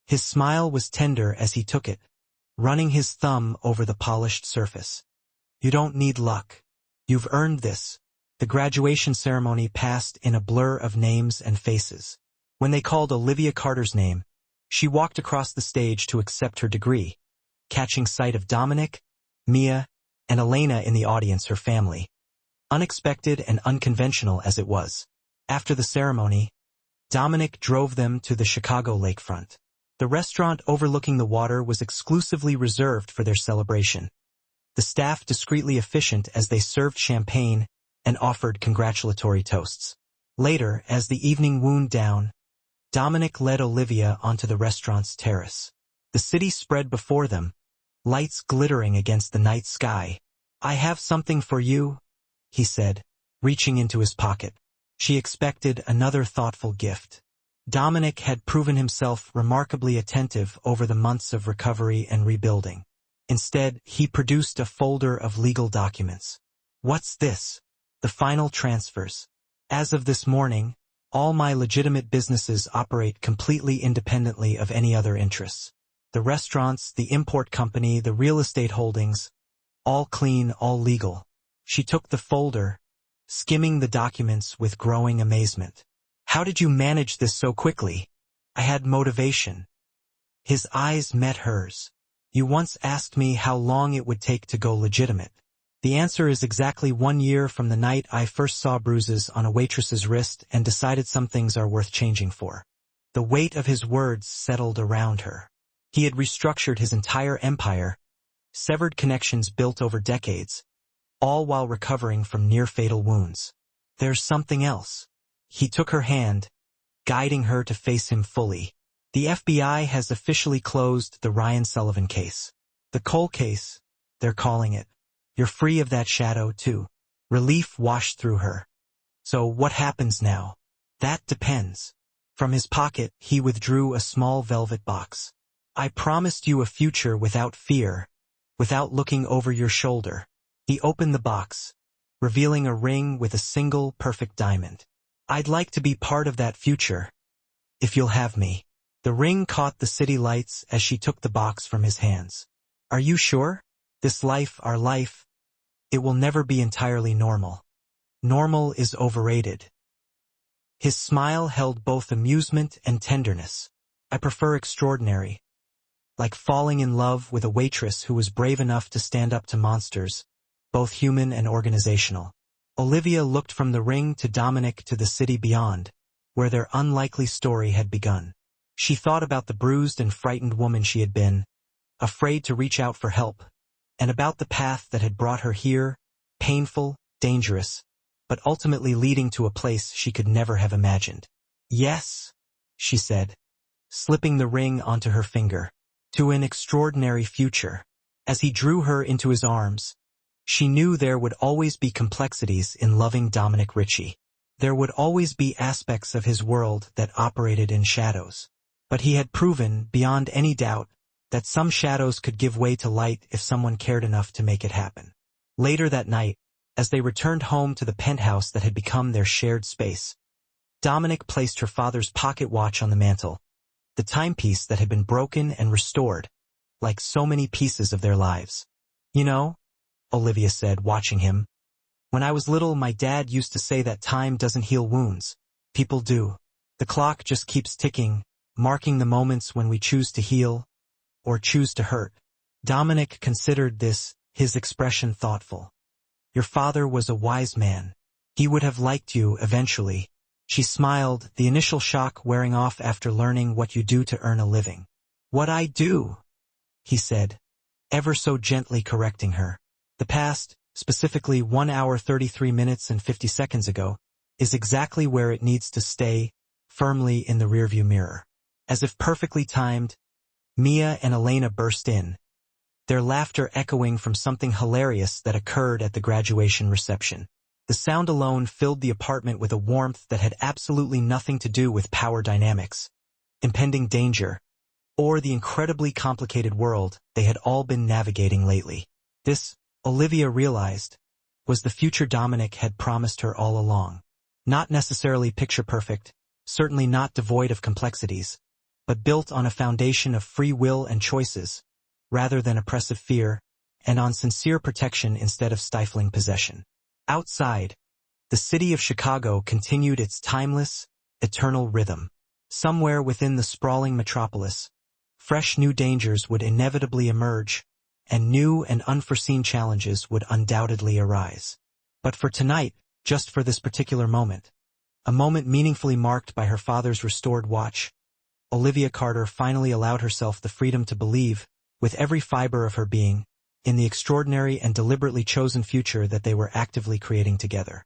Speaker 1: His smile was tender as he took it, running his thumb over the polished surface. You don't need luck. You've earned this. The graduation ceremony passed in a blur of names and faces. When they called Olivia Carter's name, she walked across the stage to accept her degree, catching sight of Dominic, Mia, and Elena in the audience, her family. Unexpected and unconventional as it was. After the ceremony, Dominic drove them to the Chicago lakefront. The restaurant overlooking the water was exclusively reserved for their celebration. The staff discreetly efficient as they served champagne and offered congratulatory toasts. Later, as the evening wound down, Dominic led Olivia onto the restaurant's terrace. The city spread before them, lights glittering against the night sky. I have something for you, he said, reaching into his pocket. She expected another thoughtful gift. Dominic had proven himself remarkably attentive over the months of recovery and rebuilding. Instead, he produced a folder of legal documents. What's this? The final transfers. As of this morning, all my legitimate businesses operate completely independently of any other interests. The restaurants, the import company, the real estate holdings, all clean, all legal. She took the folder, skimming the documents with growing amazement. How did you manage this so quickly? I had motivation. His eyes met hers. You once asked me how long it would take to go legitimate. The answer is exactly 1 year from the night I first saw bruises on a waitress's wrist and decided some things are worth changing for. The weight of his words settled around her. He had restructured his entire empire, severed connections built over decades, all while recovering from near-fatal wounds. There's something else. He took her hand, guiding her to face him fully. The FBI has officially closed the Ryan Sullivan case. The Cole case, they're calling it. You're free of that shadow, too. Relief washed through her. So what happens now? That depends. From his pocket, he withdrew a small velvet box. I promised you a future without fear, without looking over your shoulder. He opened the box, revealing a ring with a single perfect diamond. I'd like to be part of that future, if you'll have me. The ring caught the city lights as she took the box from his hands. Are you sure? This life, our life, it will never be entirely normal. Normal is overrated. His smile held both amusement and tenderness. I prefer extraordinary. Like falling in love with a waitress who was brave enough to stand up to monsters, both human and organizational. Olivia looked from the ring to Dominic to the city beyond, where their unlikely story had begun. She thought about the bruised and frightened woman she had been, afraid to reach out for help, and about the path that had brought her here, painful, dangerous, but ultimately leading to a place she could never have imagined. Yes, she said, slipping the ring onto her finger, to an extraordinary future. As he drew her into his arms, she knew there would always be complexities in loving Dominic Ritchie. There would always be aspects of his world that operated in shadows. But he had proven, beyond any doubt, that some shadows could give way to light if someone cared enough to make it happen. Later that night, as they returned home to the penthouse that had become their shared space, Dominic placed her father's pocket watch on the mantel, the timepiece that had been broken and restored, like so many pieces of their lives. "You know," Olivia said, watching him, "when I was little, my dad used to say that time doesn't heal wounds. People do. The clock just keeps ticking, marking the moments when we choose to heal or choose to hurt." Dominic considered his expression thoughtful. "Your father was a wise man. He would have liked you eventually." She smiled, the initial shock wearing off after learning what you do to earn a living. "What I do," he said, ever so gently correcting her. "The past, specifically 1 hour 33 minutes and 50 seconds ago, is exactly where it needs to stay, firmly in the rearview mirror." As if perfectly timed, Mia and Elena burst in, their laughter echoing from something hilarious that occurred at the graduation reception. The sound alone filled the apartment with a warmth that had absolutely nothing to do with power dynamics, impending danger, or the incredibly complicated world they had all been navigating lately. This, Olivia realized, was the future Dominic had promised her all along. Not necessarily picture-perfect, certainly not devoid of complexities, but built on a foundation of free will and choices, rather than oppressive fear, and on sincere protection instead of stifling possession. Outside, the city of Chicago continued its timeless, eternal rhythm. Somewhere within the sprawling metropolis, fresh new dangers would inevitably emerge, and new and unforeseen challenges would undoubtedly arise. But for tonight, just for this particular moment, a moment meaningfully marked by her father's restored watch, Olivia Carter finally allowed herself the freedom to believe, with every fiber of her being, in the extraordinary and deliberately chosen future that they were actively creating together.